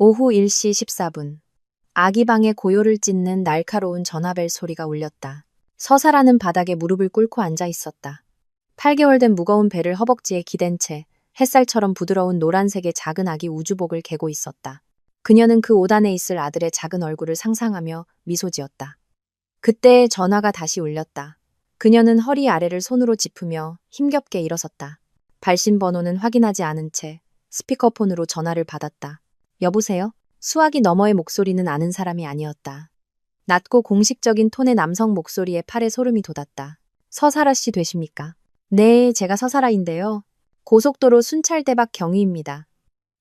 오후 1시 14분. 아기 방에 고요를 찢는 날카로운 전화벨 소리가 울렸다. 서사라는 바닥에 무릎을 꿇고 앉아 있었다. 8개월 된 무거운 배를 허벅지에 기댄 채 햇살처럼 부드러운 노란색의 작은 아기 우주복을 개고 있었다. 그녀는 그 옷 안에 있을 아들의 작은 얼굴을 상상하며 미소 지었다. 그때 전화가 다시 울렸다. 그녀는 허리 아래를 손으로 짚으며 힘겹게 일어섰다. 발신 번호는 확인하지 않은 채 스피커폰으로 전화를 받았다. 여보세요? 수화기 너머의 목소리는 아는 사람이 아니었다. 낮고 공식적인 톤의 남성 목소리에 팔에 소름이 돋았다. 서사라 씨 되십니까? 네, 제가 서사라인데요. 고속도로 순찰대박 경위입니다.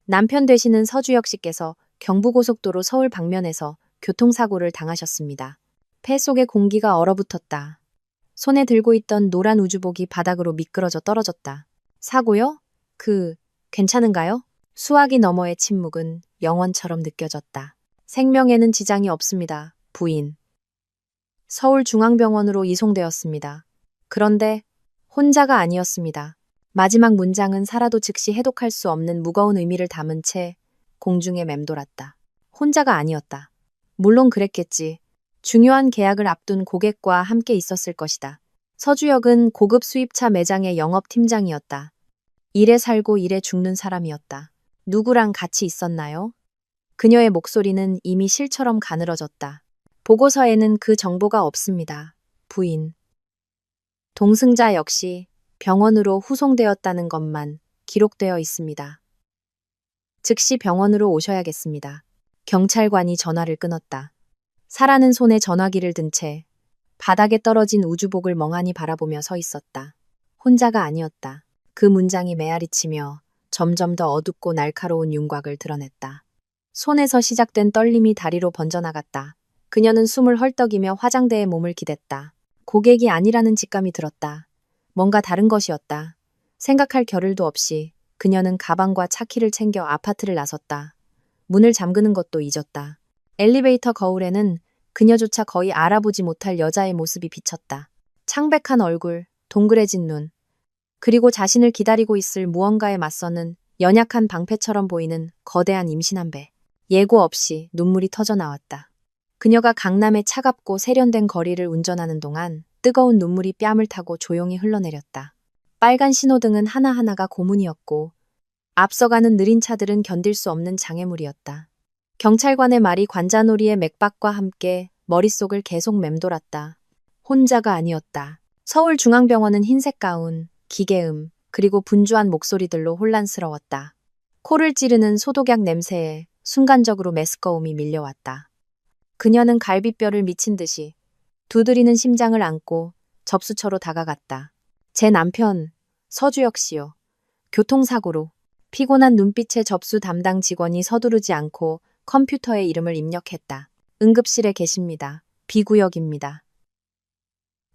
남편 되시는 서주혁 씨께서 경부고속도로 서울 방면에서 교통사고를 당하셨습니다. 폐 속의 공기가 얼어붙었다. 손에 들고 있던 노란 우주복이 바닥으로 미끄러져 떨어졌다. 사고요? 괜찮은가요? 수화기 너머의 침묵은 영원처럼 느껴졌다. 생명에는 지장이 없습니다, 부인. 서울중앙병원으로 이송되었습니다. 그런데 혼자가 아니었습니다. 마지막 문장은 살아도 즉시 해독할 수 없는 무거운 의미를 담은 채 공중에 맴돌았다. 혼자가 아니었다. 물론 그랬겠지. 중요한 계약을 앞둔 고객과 함께 있었을 것이다. 서주혁은 고급 수입차 매장의 영업팀장이었다. 일에 살고 일에 죽는 사람이었다. 누구랑 같이 있었나요? 그녀의 목소리는 이미 실처럼 가늘어졌다. 보고서에는 그 정보가 없습니다, 부인. 동승자 역시 병원으로 후송되었다는 것만 기록되어 있습니다. 즉시 병원으로 오셔야겠습니다. 경찰관이 전화를 끊었다. 사라는 손에 전화기를 든 채 바닥에 떨어진 우주복을 멍하니 바라보며 서 있었다. 혼자가 아니었다. 그 문장이 메아리치며 점점 더 어둡고 날카로운 윤곽을 드러냈다. 손에서 시작된 떨림이 다리로 번져나갔다. 그녀는 숨을 헐떡이며 화장대에 몸을 기댔다. 고객이 아니라는 직감이 들었다. 뭔가 다른 것이었다. 생각할 겨를도 없이 그녀는 가방과 차키를 챙겨 아파트를 나섰다. 문을 잠그는 것도 잊었다. 엘리베이터 거울에는 그녀조차 거의 알아보지 못할 여자의 모습이 비쳤다. 창백한 얼굴, 동그래진 눈, 그리고 자신을 기다리고 있을 무언가에 맞서는 연약한 방패처럼 보이는 거대한 임신한 배. 예고 없이 눈물이 터져 나왔다. 그녀가 강남의 차갑고 세련된 거리를 운전하는 동안 뜨거운 눈물이 뺨을 타고 조용히 흘러내렸다. 빨간 신호등은 하나하나가 고문이었고 앞서가는 느린 차들은 견딜 수 없는 장애물이었다. 경찰관의 말이 관자놀이의 맥박과 함께 머릿속을 계속 맴돌았다. 혼자가 아니었다. 서울중앙병원은 흰색 가운, 기계음, 그리고 분주한 목소리들로 혼란스러웠다. 코를 찌르는 소독약 냄새에 순간적으로 메스꺼움이 밀려왔다. 그녀는 갈비뼈를 미친 듯이 두드리는 심장을 안고 접수처로 다가갔다. 제 남편, 서주혁 씨요. 교통사고로. 피곤한 눈빛의 접수 담당 직원이 서두르지 않고 컴퓨터에 이름을 입력했다. 응급실에 계십니다. B구역입니다.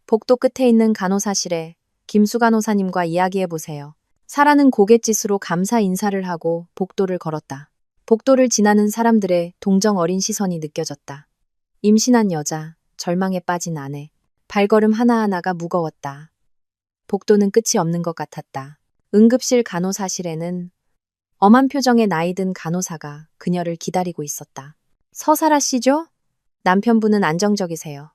복도 끝에 있는 간호사실에 김수 간호사님과 이야기해보세요. 사라는 고갯짓으로 감사 인사를 하고 복도를 걸었다. 복도를 지나는 사람들의 동정 어린 시선이 느껴졌다. 임신한 여자, 절망에 빠진 아내, 발걸음 하나하나가 무거웠다. 복도는 끝이 없는 것 같았다. 응급실 간호사실에는 엄한 표정의 나이든 간호사가 그녀를 기다리고 있었다. 서사라 씨죠? 남편분은 안정적이세요.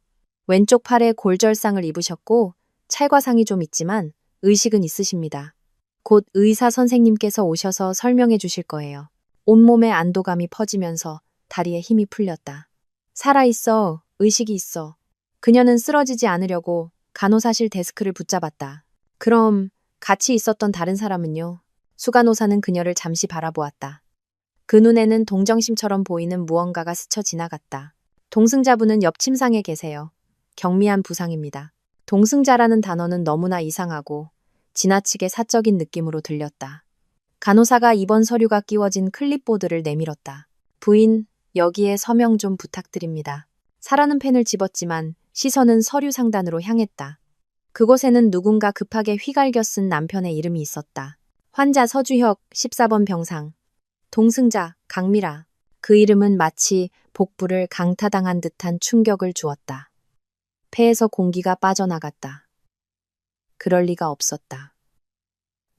왼쪽 팔에 골절상을 입으셨고 찰과상이 좀 있지만 의식은 있으십니다. 곧 의사 선생님께서 오셔서 설명해 주실 거예요. 온몸에 안도감이 퍼지면서 다리에 힘이 풀렸다. 살아있어, 의식이 있어. 그녀는 쓰러지지 않으려고 간호사실 데스크를 붙잡았다. 그럼 같이 있었던 다른 사람은요? 수간호사는 그녀를 잠시 바라보았다. 그 눈에는 동정심처럼 보이는 무언가가 스쳐 지나갔다. 동승자분은 옆 침상에 계세요. 경미한 부상입니다. 동승자라는 단어는 너무나 이상하고 지나치게 사적인 느낌으로 들렸다. 간호사가 입원 서류가 끼워진 클립보드를 내밀었다. 부인, 여기에 서명 좀 부탁드립니다. 사라는 펜을 집었지만 시선은 서류 상단으로 향했다. 그곳에는 누군가 급하게 휘갈겨 쓴 남편의 이름이 있었다. 환자 서주혁 14번 병상. 동승자 강미라. 그 이름은 마치 복부를 강타당한 듯한 충격을 주었다. 폐에서 공기가 빠져나갔다. 그럴 리가 없었다.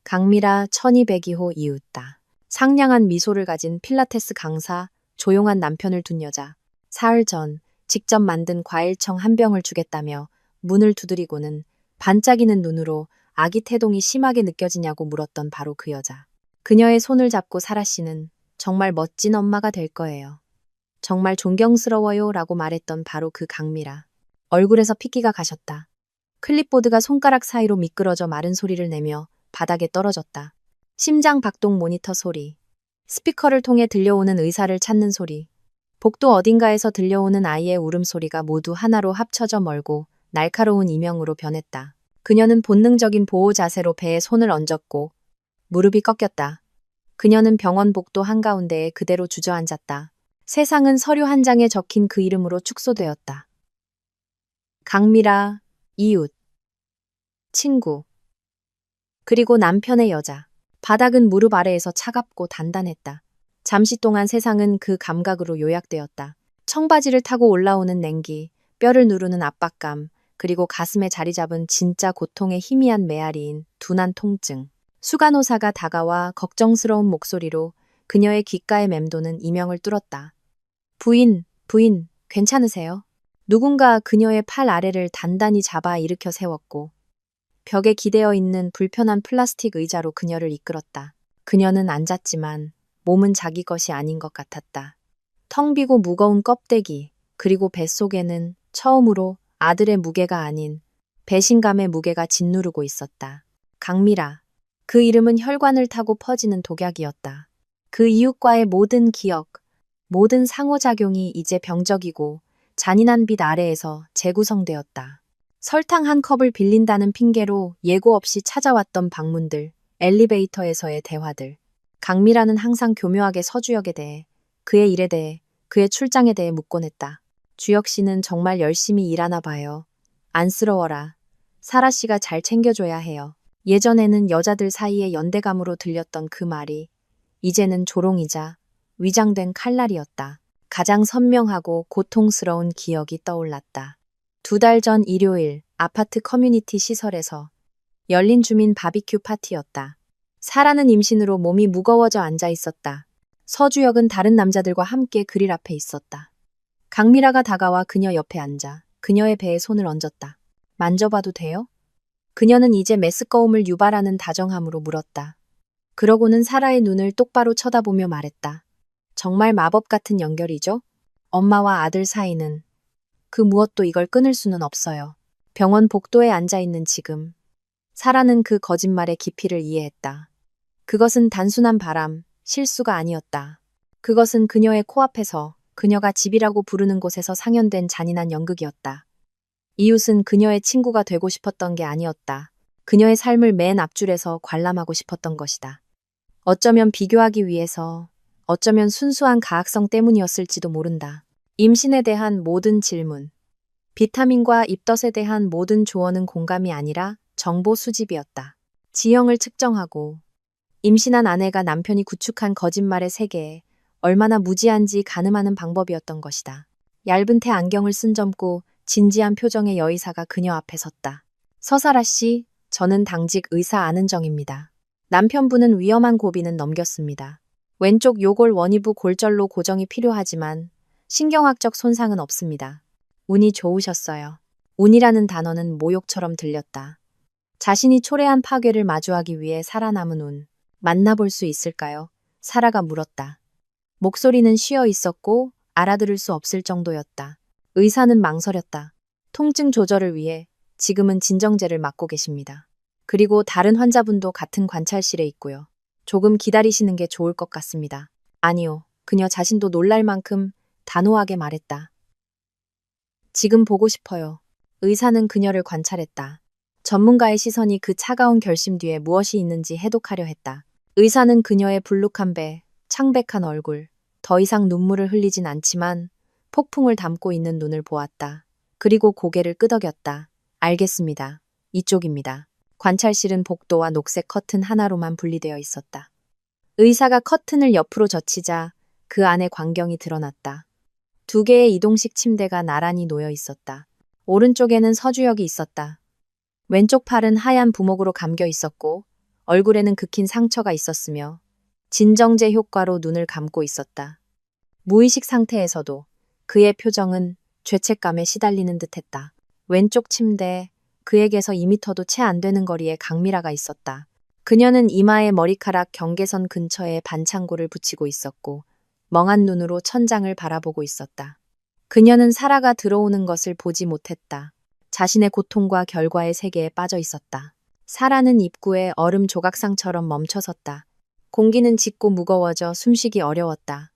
강미라 1202호 이웃다. 상냥한 미소를 가진 필라테스 강사 조용한 남편을 둔 여자. 사흘 전 직접 만든 과일청 한 병을 주겠다며 문을 두드리고는 반짝이는 눈으로 아기 태동이 심하게 느껴지냐고 물었던 바로 그 여자. 그녀의 손을 잡고 사라 씨는 정말 멋진 엄마가 될 거예요. 정말 존경스러워요 라고 말했던 바로 그 강미라. 얼굴에서 핏기가 가셨다. 클립보드가 손가락 사이로 미끄러져 마른 소리를 내며 바닥에 떨어졌다. 심장 박동 모니터 소리. 스피커를 통해 들려오는 의사를 찾는 소리. 복도 어딘가에서 들려오는 아이의 울음소리가 모두 하나로 합쳐져 멀고 날카로운 이명으로 변했다. 그녀는 본능적인 보호 자세로 배에 손을 얹었고 무릎이 꺾였다. 그녀는 병원 복도 한가운데에 그대로 주저앉았다. 세상은 서류 한 장에 적힌 그 이름으로 축소되었다. 강미라, 이웃, 친구, 그리고 남편의 여자. 바닥은 무릎 아래에서 차갑고 단단했다. 잠시 동안 세상은 그 감각으로 요약되었다. 청바지를 타고 올라오는 냉기, 뼈를 누르는 압박감, 그리고 가슴에 자리 잡은 진짜 고통의 희미한 메아리인 둔한 통증. 수간호사가 다가와 걱정스러운 목소리로 그녀의 귓가에 맴도는 이명을 뚫었다. 부인, 괜찮으세요? 누군가 그녀의 팔 아래를 단단히 잡아 일으켜 세웠고 벽에 기대어 있는 불편한 플라스틱 의자로 그녀를 이끌었다. 그녀는 앉았지만 몸은 자기 것이 아닌 것 같았다. 텅 비고 무거운 껍데기, 그리고 뱃속에는 처음으로 아들의 무게가 아닌 배신감의 무게가 짓누르고 있었다. 강미라. 그 이름은 혈관을 타고 퍼지는 독약이었다. 그 이웃과의 모든 기억, 모든 상호작용이 이제 병적이고 잔인한 빛 아래에서 재구성되었다. 설탕 한 컵을 빌린다는 핑계로 예고 없이 찾아왔던 방문들, 엘리베이터에서의 대화들. 강미라는 항상 교묘하게 서주역에 대해, 그의 일에 대해, 그의 출장에 대해 묻곤 했다. 주역 씨는 정말 열심히 일하나 봐요. 안쓰러워라. 사라 씨가 잘 챙겨줘야 해요. 예전에는 여자들 사이에 연대감으로 들렸던 그 말이 이제는 조롱이자 위장된 칼날이었다. 가장 선명하고 고통스러운 기억이 떠올랐다. 2달 전 일요일 아파트 커뮤니티 시설에서 열린 주민 바비큐 파티였다. 사라는 임신으로 몸이 무거워져 앉아 있었다. 서주혁은 다른 남자들과 함께 그릴 앞에 있었다. 강미라가 다가와 그녀 옆에 앉아 그녀의 배에 손을 얹었다. 만져봐도 돼요? 그녀는 이제 메스꺼움을 유발하는 다정함으로 물었다. 그러고는 사라의 눈을 똑바로 쳐다보며 말했다. 정말 마법 같은 연결이죠? 엄마와 아들 사이는 그 무엇도 이걸 끊을 수는 없어요. 병원 복도에 앉아있는 지금. 사라는 그 거짓말의 깊이를 이해했다. 그것은 단순한 바람, 실수가 아니었다. 그것은 그녀의 코앞에서 그녀가 집이라고 부르는 곳에서 상연된 잔인한 연극이었다. 이웃은 그녀의 친구가 되고 싶었던 게 아니었다. 그녀의 삶을 맨 앞줄에서 관람하고 싶었던 것이다. 어쩌면 비교하기 위해서, 어쩌면 순수한 가학성 때문이었을지도 모른다. 임신에 대한 모든 질문, 비타민과 입덧에 대한 모든 조언은 공감이 아니라 정보 수집이었다. 지형을 측정하고 임신한 아내가 남편이 구축한 거짓말의 세계에 얼마나 무지한지 가늠하는 방법이었던 것이다. 얇은 테 안경을 쓴 젊고 진지한 표정의 여의사가 그녀 앞에 섰다. 서사라 씨, 저는 당직 의사 안은정입니다. 남편분은 위험한 고비는 넘겼습니다. 왼쪽 요골 원위부 골절로 고정이 필요하지만 신경학적 손상은 없습니다. 운이 좋으셨어요. 운이라는 단어는 모욕처럼 들렸다. 자신이 초래한 파괴를 마주하기 위해 살아남은 운, 만나볼 수 있을까요? 사라가 물었다. 목소리는 쉬어 있었고 알아들을 수 없을 정도였다. 의사는 망설였다. 통증 조절을 위해 지금은 진정제를 맞고 계십니다. 그리고 다른 환자분도 같은 관찰실에 있고요. 조금 기다리시는 게 좋을 것 같습니다. 아니요. 그녀 자신도 놀랄 만큼 단호하게 말했다. 지금 보고 싶어요. 의사는 그녀를 관찰했다. 전문가의 시선이 그 차가운 결심 뒤에 무엇이 있는지 해독하려 했다. 의사는 그녀의 불룩한 배, 창백한 얼굴, 더 이상 눈물을 흘리진 않지만 폭풍을 담고 있는 눈을 보았다. 그리고 고개를 끄덕였다. 알겠습니다. 이쪽입니다. 관찰실은 복도와 녹색 커튼 하나로만 분리되어 있었다. 의사가 커튼을 옆으로 젖히자 그 안에 광경이 드러났다. 2개의 이동식 침대가 나란히 놓여 있었다. 오른쪽에는 서주역이 있었다. 왼쪽 팔은 하얀 부목으로 감겨 있었고 얼굴에는 극힌 상처가 있었으며 진정제 효과로 눈을 감고 있었다. 무의식 상태에서도 그의 표정은 죄책감에 시달리는 듯했다. 왼쪽 침대, 그에게서 2미터도 채 안 되는 거리에 강미라가 있었다. 그녀는 이마에 머리카락 경계선 근처에 반창고를 붙이고 있었고 멍한 눈으로 천장을 바라보고 있었다. 그녀는 사라가 들어오는 것을 보지 못했다. 자신의 고통과 결과의 세계에 빠져 있었다. 사라는 입구에 얼음 조각상처럼 멈춰섰다. 공기는 짙고 무거워져 숨쉬기 어려웠다.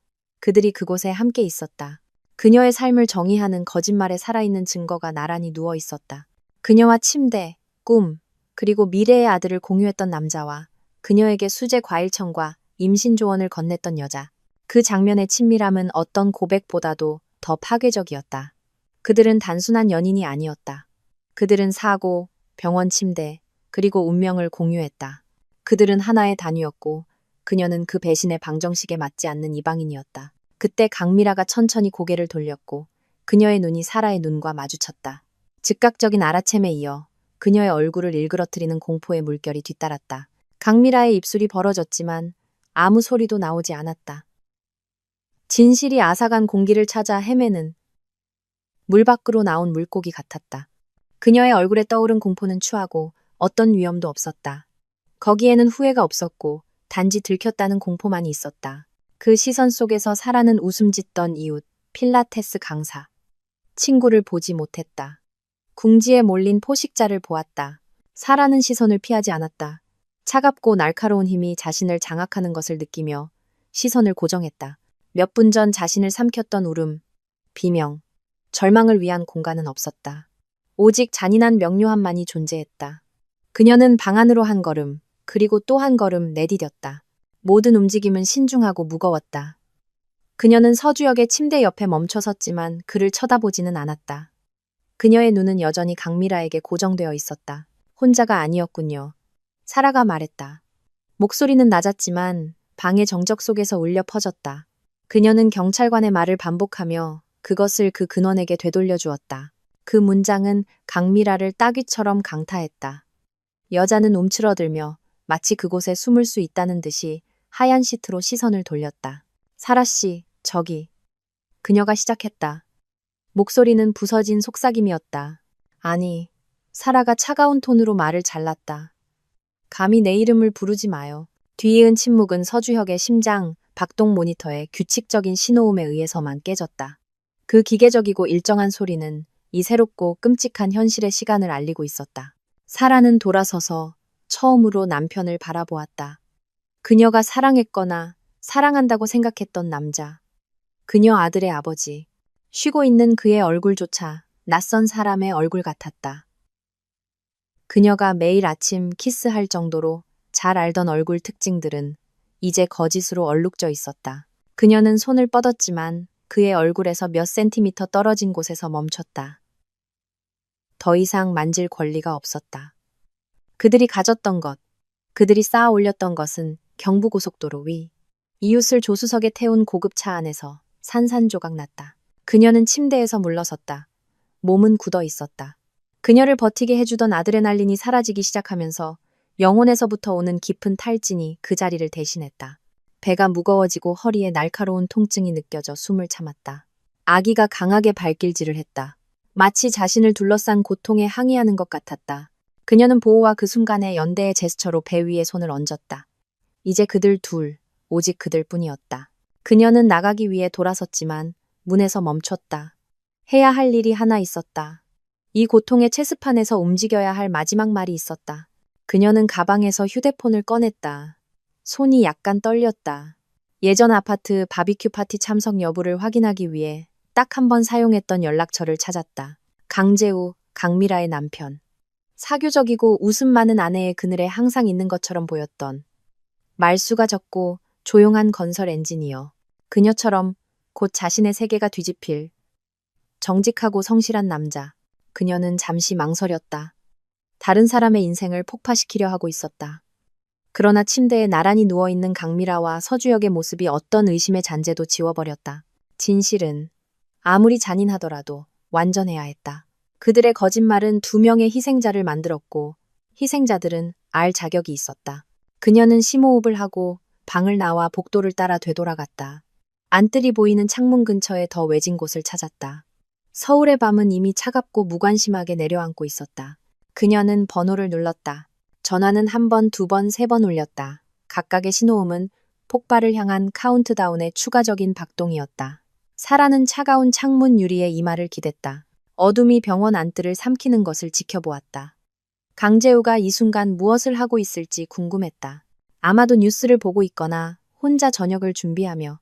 그들이 그곳에 함께 있었다. 그녀의 삶을 정의하는 거짓말에 살아있는 증거가 나란히 누워 있었다. 그녀와 침대, 꿈, 그리고 미래의 아들을 공유했던 남자와 그녀에게 수제 과일청과 임신 조언을 건넸던 여자. 그 장면의 친밀함은 어떤 고백보다도 더 파괴적이었다. 그들은 단순한 연인이 아니었다. 그들은 사고, 병원 침대, 그리고 운명을 공유했다. 그들은 하나의 단위였고 그녀는 그 배신의 방정식에 맞지 않는 이방인이었다. 그때 강미라가 천천히 고개를 돌렸고 그녀의 눈이 사라의 눈과 마주쳤다. 즉각적인 알아챈에 이어 그녀의 얼굴을 일그러뜨리는 공포의 물결이 뒤따랐다. 강미라의 입술이 벌어졌지만 아무 소리도 나오지 않았다. 진실이 앗아간 공기를 찾아 헤매는 물 밖으로 나온 물고기 같았다. 그녀의 얼굴에 떠오른 공포는 추하고 어떤 위험도 없었다. 거기에는 후회가 없었고 단지 들켰다는 공포만이 있었다. 그 시선 속에서 사라는 웃음 짓던 이웃, 필라테스 강사. 친구를 보지 못했다. 궁지에 몰린 포식자를 보았다. 사라는 시선을 피하지 않았다. 차갑고 날카로운 힘이 자신을 장악하는 것을 느끼며 시선을 고정했다. 몇 분 전 자신을 삼켰던 울음, 비명, 절망을 위한 공간은 없었다. 오직 잔인한 명료함만이 존재했다. 그녀는 방 안으로 한 걸음, 그리고 또 한 걸음 내디뎠다. 모든 움직임은 신중하고 무거웠다. 그녀는 서주역의 침대 옆에 멈춰 섰지만 그를 쳐다보지는 않았다. 그녀의 눈은 여전히 강미라에게 고정되어 있었다. 혼자가 아니었군요. 사라가 말했다. 목소리는 낮았지만 방의 정적 속에서 울려 퍼졌다. 그녀는 경찰관의 말을 반복하며 그것을 그 근원에게 되돌려 주었다. 그 문장은 강미라를 따귀처럼 강타했다. 여자는 움츠러들며 마치 그곳에 숨을 수 있다는 듯이 하얀 시트로 시선을 돌렸다. 사라 씨, 저기. 그녀가 시작했다. 목소리는 부서진 속삭임이었다. 아니, 사라가 차가운 톤으로 말을 잘랐다. 감히 내 이름을 부르지 마요. 뒤이은 침묵은 서주혁의 심장, 박동 모니터의 규칙적인 신호음에 의해서만 깨졌다. 그 기계적이고 일정한 소리는 이 새롭고 끔찍한 현실의 시간을 알리고 있었다. 사라는 돌아서서 처음으로 남편을 바라보았다. 그녀가 사랑했거나 사랑한다고 생각했던 남자. 그녀 아들의 아버지. 쉬고 있는 그의 얼굴조차 낯선 사람의 얼굴 같았다. 그녀가 매일 아침 키스할 정도로 잘 알던 얼굴 특징들은 이제 거짓으로 얼룩져 있었다. 그녀는 손을 뻗었지만 그의 얼굴에서 몇 센티미터 떨어진 곳에서 멈췄다. 더 이상 만질 권리가 없었다. 그들이 가졌던 것, 그들이 쌓아 올렸던 것은 경부고속도로 위. 이웃을 조수석에 태운 고급차 안에서 산산조각 났다. 그녀는 침대에서 물러섰다. 몸은 굳어 있었다. 그녀를 버티게 해주던 아드레날린이 사라지기 시작하면서 영혼에서부터 오는 깊은 탈진이 그 자리를 대신했다. 배가 무거워지고 허리에 날카로운 통증이 느껴져 숨을 참았다. 아기가 강하게 발길질을 했다. 마치 자신을 둘러싼 고통에 항의하는 것 같았다. 그녀는 보호와 그 순간의 연대의 제스처로 배 위에 손을 얹었다. 이제 그들 둘, 오직 그들 뿐이었다. 그녀는 나가기 위해 돌아섰지만 문에서 멈췄다. 해야 할 일이 하나 있었다. 이 고통의 체스판에서 움직여야 할 마지막 말이 있었다. 그녀는 가방에서 휴대폰을 꺼냈다. 손이 약간 떨렸다. 예전 아파트 바비큐 파티 참석 여부를 확인하기 위해 딱 한 번 사용했던 연락처를 찾았다. 강재우, 강미라의 남편. 사교적이고 웃음 많은 아내의 그늘에 항상 있는 것처럼 보였던 말수가 적고 조용한 건설 엔지니어. 그녀처럼 곧 자신의 세계가 뒤집힐 정직하고 성실한 남자. 그녀는 잠시 망설였다. 다른 사람의 인생을 폭파시키려 하고 있었다. 그러나 침대에 나란히 누워있는 강미라와 서주혁의 모습이 어떤 의심의 잔재도 지워버렸다. 진실은 아무리 잔인하더라도 완전해야 했다. 그들의 거짓말은 두 명의 희생자를 만들었고 희생자들은 알 자격이 있었다. 그녀는 심호흡을 하고 방을 나와 복도를 따라 되돌아갔다. 안뜰이 보이는 창문 근처에 더 외진 곳을 찾았다. 서울의 밤은 이미 차갑고 무관심하게 내려앉고 있었다. 그녀는 번호를 눌렀다. 전화는 한 번, 두 번, 세 번 울렸다. 각각의 신호음은 폭발을 향한 카운트다운의 추가적인 박동이었다. 사라는 차가운 창문 유리에 이마를 기댔다. 어둠이 병원 안뜰을 삼키는 것을 지켜보았다. 강재우가 이 순간 무엇을 하고 있을지 궁금했다. 아마도 뉴스를 보고 있거나 혼자 저녁을 준비하며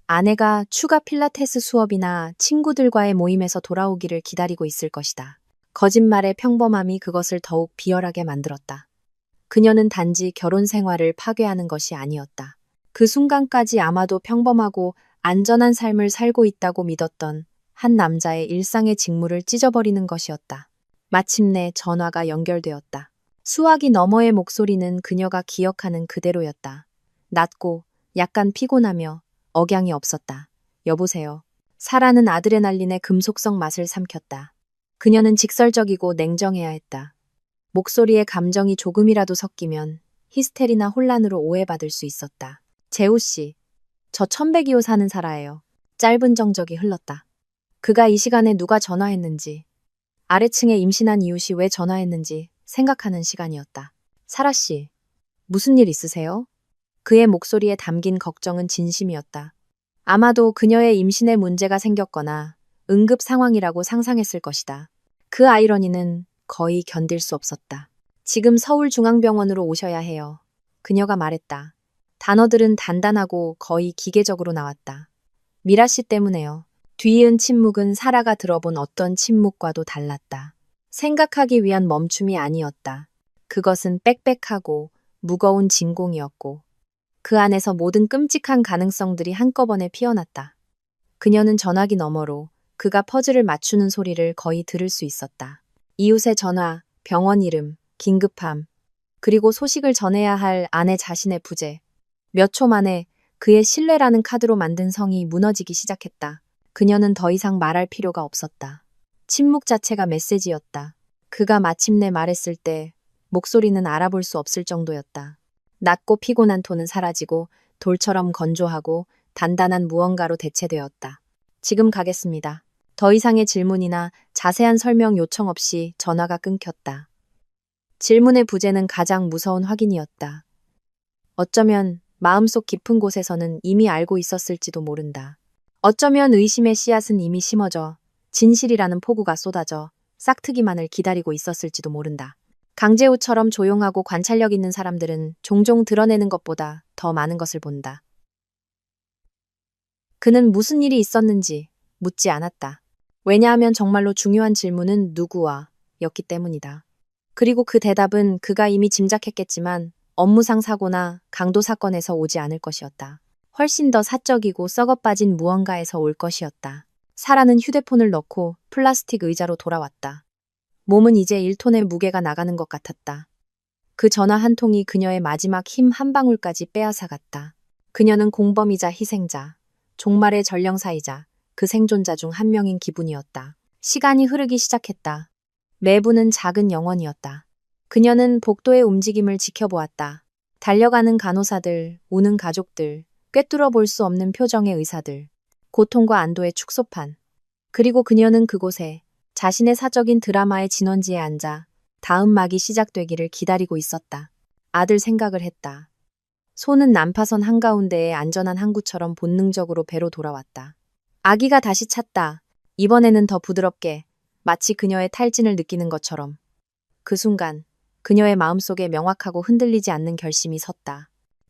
아내가 추가 필라테스 수업이나 친구들과의 모임에서 돌아오기를 기다리고 있을 것이다. 거짓말의 평범함이 그것을 더욱 비열하게 만들었다. 그녀는 단지 결혼 생활을 파괴하는 것이 아니었다. 그 순간까지 아마도 평범하고 안전한 삶을 살고 있다고 믿었던 한 남자의 일상의 직무를 찢어버리는 것이었다. 마침내 전화가 연결되었다. 수화기 너머의 목소리는 그녀가 기억하는 그대로였다. 낮고 약간 피곤하며 억양이 없었다. 여보세요. 사라는 아드레날린의 금속성 맛을 삼켰다. 그녀는 직설적이고 냉정해야 했다. 목소리에 감정이 조금이라도 섞이면 히스테리나 혼란으로 오해받을 수 있었다. 재우 씨, 저 1102호 사는 사라예요. 짧은 정적이 흘렀다. 그가 이 시간에 누가 전화했는지, 아래층에 임신한 이웃이 왜 전화했는지 생각하는 시간이었다. 사라 씨, 무슨 일 있으세요? 그의 목소리에 담긴 걱정은 진심이었다. 아마도 그녀의 임신에 문제가 생겼거나 응급 상황이라고 상상했을 것이다. 그 아이러니는 거의 견딜 수 없었다. 지금 서울중앙병원으로 오셔야 해요. 그녀가 말했다. 단어들은 단단하고 거의 기계적으로 나왔다. 미라 씨 때문에요. 뒤이은 침묵은 사라가 들어본 어떤 침묵과도 달랐다. 생각하기 위한 멈춤이 아니었다. 그것은 빽빽하고 무거운 진공이었고 그 안에서 모든 끔찍한 가능성들이 한꺼번에 피어났다. 그녀는 전화기 너머로 그가 퍼즐을 맞추는 소리를 거의 들을 수 있었다. 이웃의 전화, 병원 이름, 긴급함, 그리고 소식을 전해야 할 아내 자신의 부재. 몇 초 만에 그의 신뢰라는 카드로 만든 성이 무너지기 시작했다. 그녀는 더 이상 말할 필요가 없었다. 침묵 자체가 메시지였다. 그가 마침내 말했을 때 목소리는 알아볼 수 없을 정도였다. 낮고 피곤한 톤은 사라지고 돌처럼 건조하고 단단한 무언가로 대체되었다. 지금 가겠습니다. 더 이상의 질문이나 자세한 설명 요청 없이 전화가 끊겼다. 질문의 부재는 가장 무서운 확인이었다. 어쩌면 마음속 깊은 곳에서는 이미 알고 있었을지도 모른다. 어쩌면 의심의 씨앗은 이미 심어져 진실이라는 폭우가 쏟아져 싹트기만을 기다리고 있었을지도 모른다. 강재우처럼 조용하고 관찰력 있는 사람들은 종종 드러내는 것보다 더 많은 것을 본다. 그는 무슨 일이 있었는지 묻지 않았다. 왜냐하면 정말로 중요한 질문은 누구와 였기 때문이다. 그리고 그 대답은 그가 이미 짐작했겠지만 업무상 사고나 강도 사건에서 오지 않을 것이었다. 훨씬 더 사적이고 썩어빠진 무언가에서 올 것이었다. 사라는 휴대폰을 넣고 플라스틱 의자로 돌아왔다. 몸은 이제 1톤의 무게가 나가는 것 같았다. 그 전화 한 통이 그녀의 마지막 힘 한 방울까지 빼앗아갔다. 그녀는 공범이자 희생자, 종말의 전령사이자 그 생존자 중 한 명인 기분이었다. 시간이 흐르기 시작했다. 매부는 작은 영혼이었다. 그녀는 복도의 움직임을 지켜보았다. 달려가는 간호사들, 우는 가족들, 꿰뚫어 볼 수 없는 표정의 의사들, 고통과 안도의 축소판. 그리고 그녀는 그곳에 자신의 사적인 드라마의 진원지에 앉아 다음 막이 시작되기를 기다리고 있었다. 아들 생각을 했다. 손은 난파선 한가운데에 안전한 항구처럼 본능적으로 배로 돌아왔다. 아기가 다시 찼다. 이번에는 더 부드럽게, 마치 그녀의 탈진을 느끼는 것처럼. 그 순간 그녀의 마음속에 명확하고 흔들리지 않는 결심이 섰다.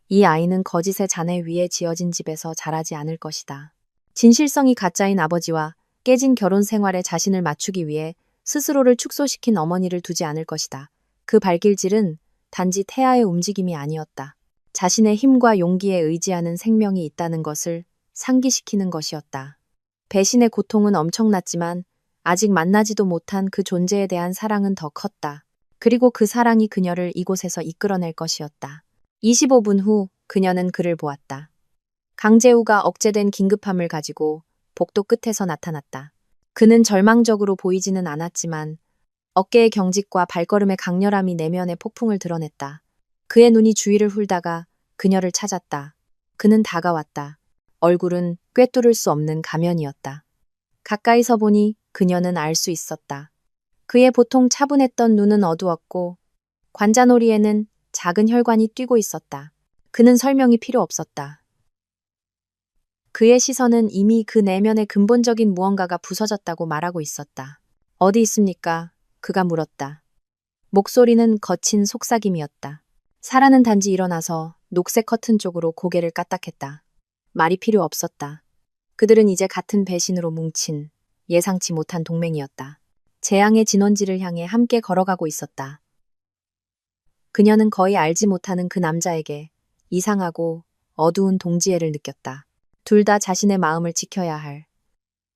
이 아이는 거짓의 잔해 위에 지어진 집에서 자라지 않을 것이다. 진실성이 가짜인 아버지와 깨진 결혼 생활에 자신을 맞추기 위해 스스로를 축소시킨 어머니를 두지 않을 것이다. 그 발길질은 단지 태아의 움직임이 아니었다. 자신의 힘과 용기에 의지하는 생명이 있다는 것을 상기시키는 것이었다. 배신의 고통은 엄청났지만 아직 만나지도 못한 그 존재에 대한 사랑은 더 컸다. 그리고 그 사랑이 그녀를 이곳에서 이끌어낼 것이었다. 25분 후 그녀는 그를 보았다. 강재우가 억제된 긴급함을 가지고 복도 끝에서 나타났다. 그는 절망적으로 보이지는 않았지만 어깨의 경직과 발걸음의 강렬함이 내면의 폭풍을 드러냈다. 그의 눈이 주위를 훑다가 그녀를 찾았다. 그는 다가왔다. 얼굴은 꿰뚫을 수 없는 가면이었다. 가까이서 보니 그녀는 알 수 있었다. 그의 보통 차분했던 눈은 어두웠고 관자놀이에는 작은 혈관이 뛰고 있었다. 그는 설명이 필요 없었다. 그의 시선은 이미 그 내면의 근본적인 무언가가 부서졌다고 말하고 있었다. 어디 있습니까? 그가 물었다. 목소리는 거친 속삭임이었다. 사라는 단지 일어나서 녹색 커튼 쪽으로 고개를 까딱했다. 말이 필요 없었다. 그들은 이제 같은 배신으로 뭉친 예상치 못한 동맹이었다. 재앙의 진원지를 향해 함께 걸어가고 있었다. 그녀는 거의 알지 못하는 그 남자에게 이상하고 어두운 동지애를 느꼈다. 둘 다 자신의 마음을 지켜야 할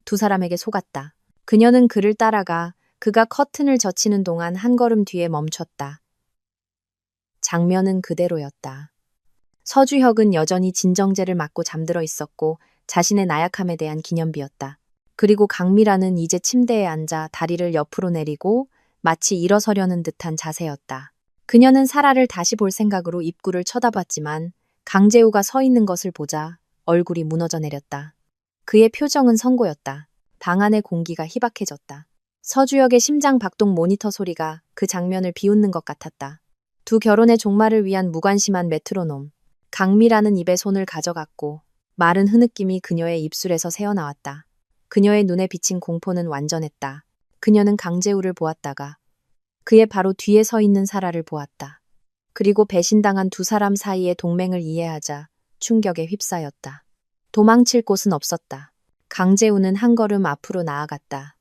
두 사람에게 속았다. 그녀는 그를 따라가 그가 커튼을 젖히는 동안 한 걸음 뒤에 멈췄다. 장면은 그대로였다. 서주혁은 여전히 진정제를 맞고 잠들어 있었고 자신의 나약함에 대한 기념비였다. 그리고 강미라는 이제 침대에 앉아 다리를 옆으로 내리고 마치 일어서려는 듯한 자세였다. 그녀는 사라를 다시 볼 생각으로 입구를 쳐다봤지만 강재우가 서 있는 것을 보자 얼굴이 무너져 내렸다. 그의 표정은 선고였다. 방 안의 공기가 희박해졌다. 서주혁의 심장 박동 모니터 소리가 그 장면을 비웃는 것 같았다. 두 결혼의 종말을 위한 무관심한 메트로놈. 강미라는 입에 손을 가져갔고 마른 흐느낌이 그녀의 입술에서 새어나왔다. 그녀의 눈에 비친 공포는 완전했다. 그녀는 강재우를 보았다가 그의 바로 뒤에 서 있는 사라를 보았다. 그리고 배신당한 두 사람 사이의 동맹을 이해하자 충격에 휩싸였다. 도망칠 곳은 없었다. 강재우는 한 걸음 앞으로 나아갔다.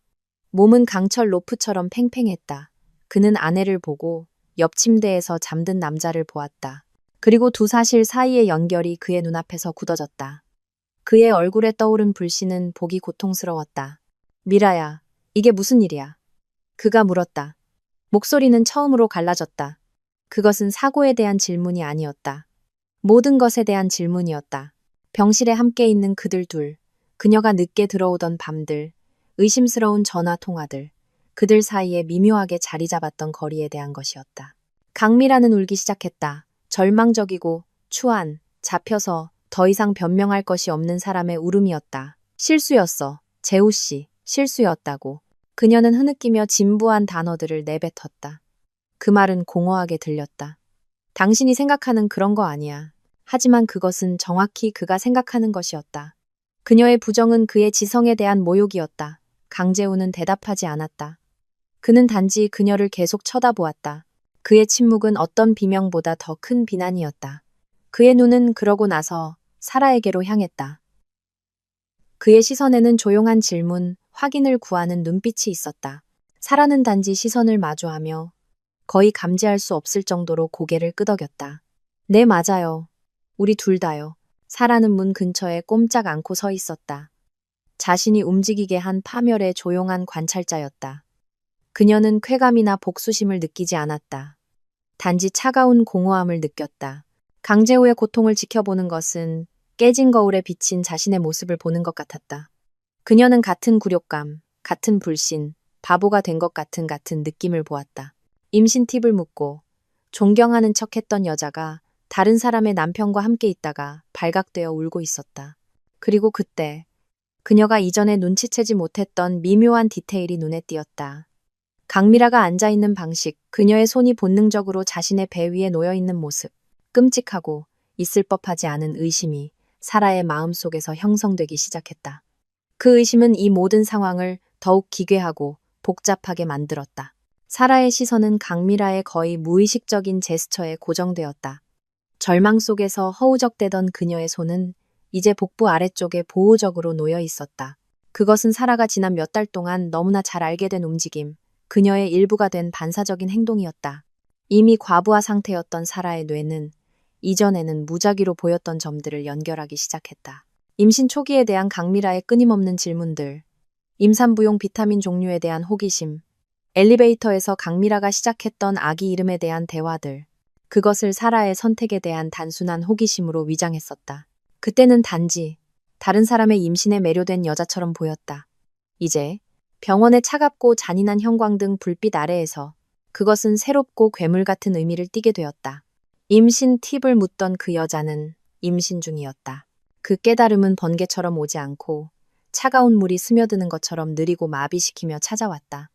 몸은 강철 로프처럼 팽팽했다. 그는 아내를 보고 옆 침대에서 잠든 남자를 보았다. 그리고 두 사실 사이의 연결이 그의 눈앞에서 굳어졌다. 그의 얼굴에 떠오른 불씨는 보기 고통스러웠다. 미라야, 이게 무슨 일이야? 그가 물었다. 목소리는 처음으로 갈라졌다. 그것은 사고에 대한 질문이 아니었다. 모든 것에 대한 질문이었다. 병실에 함께 있는 그들 둘, 그녀가 늦게 들어오던 밤들, 의심스러운 전화 통화들, 그들 사이에 미묘하게 자리 잡았던 거리에 대한 것이었다. 강미라는 울기 시작했다. 절망적이고 추한, 잡혀서 더 이상 변명할 것이 없는 사람의 울음이었다. 실수였어. 재우 씨, 실수였다고. 그녀는 흐느끼며 진부한 단어들을 내뱉었다. 그 말은 공허하게 들렸다. 당신이 생각하는 그런 거 아니야. 하지만 그것은 정확히 그가 생각하는 것이었다. 그녀의 부정은 그의 지성에 대한 모욕이었다. 강재우는 대답하지 않았다. 그는 단지 그녀를 계속 쳐다보았다. 그의 침묵은 어떤 비명보다 더 큰 비난이었다. 그의 눈은 그러고 나서 사라에게로 향했다. 그의 시선에는 조용한 질문, 확인을 구하는 눈빛이 있었다. 사라는 단지 시선을 마주하며 거의 감지할 수 없을 정도로 고개를 끄덕였다. 네, 맞아요. 우리 둘 다요. 사라는 문 근처에 꼼짝 않고 서 있었다. 자신이 움직이게 한 파멸의 조용한 관찰자였다. 그녀는 쾌감이나 복수심을 느끼지 않았다. 단지 차가운 공허함을 느꼈다. 강재우의 고통을 지켜보는 것은 깨진 거울에 비친 자신의 모습을 보는 것 같았다. 그녀는 같은 굴욕감, 같은 불신, 바보가 된 것 같은 느낌을 보았다. 임신 팁을 묻고 존경하는 척했던 여자가 다른 사람의 남편과 함께 있다가 발각되어 울고 있었다. 그리고 그때 그녀가 이전에 눈치채지 못했던 미묘한 디테일이 눈에 띄었다. 강미라가 앉아있는 방식, 그녀의 손이 본능적으로 자신의 배 위에 놓여있는 모습, 끔찍하고 있을 법하지 않은 의심이 사라의 마음속에서 형성되기 시작했다. 그 의심은 이 모든 상황을 더욱 기괴하고 복잡하게 만들었다. 사라의 시선은 강미라의 거의 무의식적인 제스처에 고정되었다. 절망 속에서 허우적대던 그녀의 손은 이제 복부 아래쪽에 보호적으로 놓여 있었다. 그것은 사라가 지난 몇 달 동안 너무나 잘 알게 된 움직임, 그녀의 일부가 된 반사적인 행동이었다. 이미 과부하 상태였던 사라의 뇌는 이전에는 무작위로 보였던 점들을 연결하기 시작했다. 임신 초기에 대한 강미라의 끊임없는 질문들, 임산부용 비타민 종류에 대한 호기심, 엘리베이터에서 강미라가 시작했던 아기 이름에 대한 대화들, 그것을 사라의 선택에 대한 단순한 호기심으로 위장했었다. 그때는 단지 다른 사람의 임신에 매료된 여자처럼 보였다. 이제 병원의 차갑고 잔인한 형광등 불빛 아래에서 그것은 새롭고 괴물 같은 의미를 띠게 되었다. 임신 팁을 묻던 그 여자는 임신 중이었다. 그 깨달음은 번개처럼 오지 않고 차가운 물이 스며드는 것처럼 느리고 마비시키며 찾아왔다.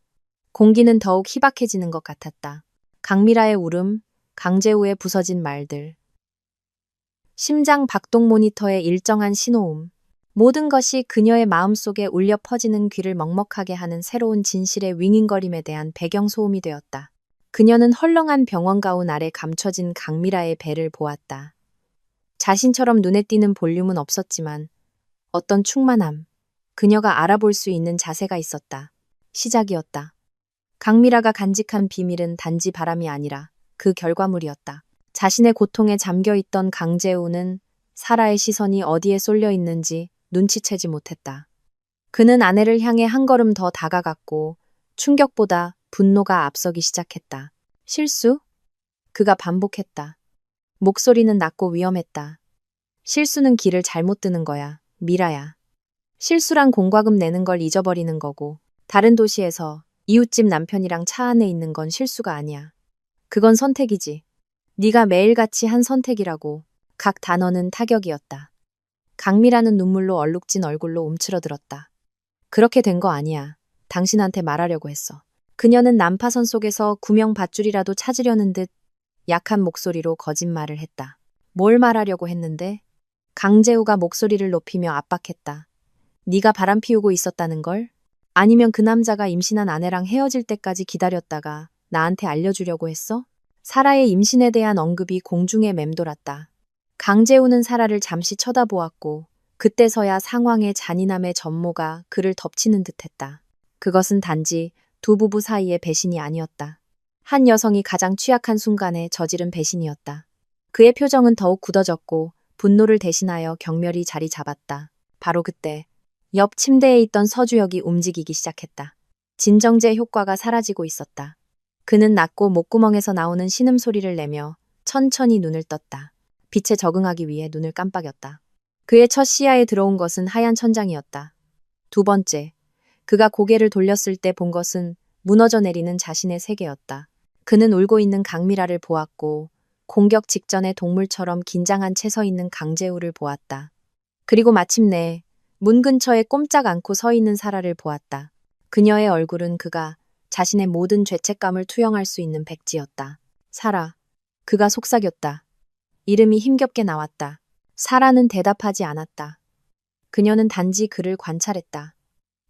공기는 더욱 희박해지는 것 같았다. 강미라의 울음, 강재우의 부서진 말들, 심장 박동 모니터의 일정한 신호음, 모든 것이 그녀의 마음속에 울려 퍼지는 귀를 먹먹하게 하는 새로운 진실의 윙윙거림에 대한 배경소음이 되었다. 그녀는 헐렁한 병원 가운 아래 감춰진 강미라의 배를 보았다. 자신처럼 눈에 띄는 볼륨은 없었지만 어떤 충만함, 그녀가 알아볼 수 있는 자세가 있었다. 시작이었다. 강미라가 간직한 비밀은 단지 바람이 아니라 그 결과물이었다. 자신의 고통에 잠겨있던 강재우는 사라의 시선이 어디에 쏠려 있는지 눈치채지 못했다. 그는 아내를 향해 한 걸음 더 다가갔고 충격보다 분노가 앞서기 시작했다. 실수? 그가 반복했다. 목소리는 낮고 위험했다. 실수는 길을 잘못 드는 거야, 미라야. 실수란 공과금 내는 걸 잊어버리는 거고, 다른 도시에서 이웃집 남편이랑 차 안에 있는 건 실수가 아니야. 그건 선택이지. 네가 매일같이 한 선택이라고. 각 단어는 타격이었다. 강미라는 눈물로 얼룩진 얼굴로 움츠러들었다. 그렇게 된 거 아니야. 당신한테 말하려고 했어. 그녀는 난파선 속에서 구명 밧줄이라도 찾으려는 듯 약한 목소리로 거짓말을 했다. 뭘 말하려고 했는데? 강재우가 목소리를 높이며 압박했다. 네가 바람 피우고 있었다는 걸? 아니면 그 남자가 임신한 아내랑 헤어질 때까지 기다렸다가 나한테 알려주려고 했어? 사라의 임신에 대한 언급이 공중에 맴돌았다. 강재우는 사라를 잠시 쳐다보았고 그때서야 상황의 잔인함의 전모가 그를 덮치는 듯했다. 그것은 단지 두 부부 사이의 배신이 아니었다. 한 여성이 가장 취약한 순간에 저지른 배신이었다. 그의 표정은 더욱 굳어졌고 분노를 대신하여 경멸이 자리 잡았다. 바로 그때 옆 침대에 있던 서주혁이 움직이기 시작했다. 진정제 효과가 사라지고 있었다. 그는 낮고 목구멍에서 나오는 신음소리를 내며 천천히 눈을 떴다. 빛에 적응하기 위해 눈을 깜빡였다. 그의 첫 시야에 들어온 것은 하얀 천장이었다. 두 번째, 그가 고개를 돌렸을 때 본 것은 무너져 내리는 자신의 세계였다. 그는 울고 있는 강미라를 보았고 공격 직전의 동물처럼 긴장한 채 서 있는 강재우를 보았다. 그리고 마침내 문 근처에 꼼짝 않고 서 있는 사라를 보았다. 그녀의 얼굴은 그가 자신의 모든 죄책감을 투영할 수 있는 백지였다. 사라. 그가 속삭였다. 이름이 힘겹게 나왔다. 사라는 대답하지 않았다. 그녀는 단지 그를 관찰했다.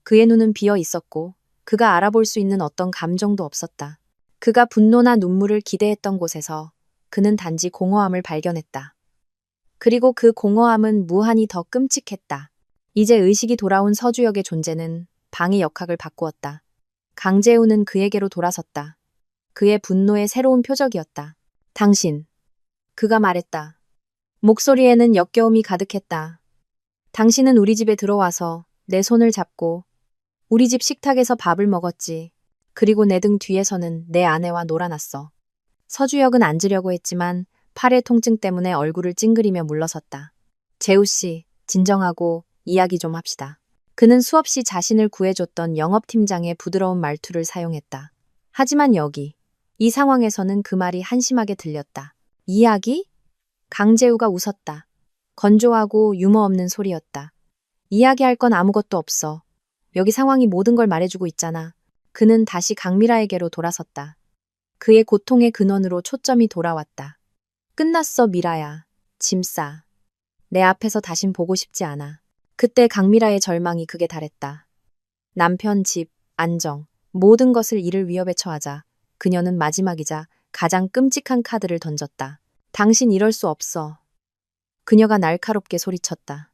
그의 눈은 비어 있었고 그가 알아볼 수 있는 어떤 감정도 없었다. 그가 분노나 눈물을 기대했던 곳에서 그는 단지 공허함을 발견했다. 그리고 그 공허함은 무한히 더 끔찍했다. 이제 의식이 돌아온 서주혁의 존재는 방의 역학을 바꾸었다. 강재우는 그에게로 돌아섰다. 그의 분노의 새로운 표적이었다. 당신. 그가 말했다. 목소리에는 역겨움이 가득했다. 당신은 우리 집에 들어와서 내 손을 잡고 우리 집 식탁에서 밥을 먹었지. 그리고 내 등 뒤에서는 내 아내와 놀아났어. 서주혁은 앉으려고 했지만 팔의 통증 때문에 얼굴을 찡그리며 물러섰다. 재우 씨, 진정하고 이야기 좀 합시다. 그는 수없이 자신을 구해줬던 영업팀장의 부드러운 말투를 사용했다. 하지만 여기, 이 상황에서는 그 말이 한심하게 들렸다. 이야기? 강재우가 웃었다. 건조하고 유머 없는 소리였다. 이야기할 건 아무것도 없어. 여기 상황이 모든 걸 말해주고 있잖아. 그는 다시 강미라에게로 돌아섰다. 그의 고통의 근원으로 초점이 돌아왔다. 끝났어, 미라야. 짐 싸. 내 앞에서 다신 보고 싶지 않아. 그때 강미라의 절망이 극에 달했다. 남편, 집, 안정, 모든 것을 이를 위협에 처하자 그녀는 마지막이자 가장 끔찍한 카드를 던졌다. 당신 이럴 수 없어. 그녀가 날카롭게 소리쳤다.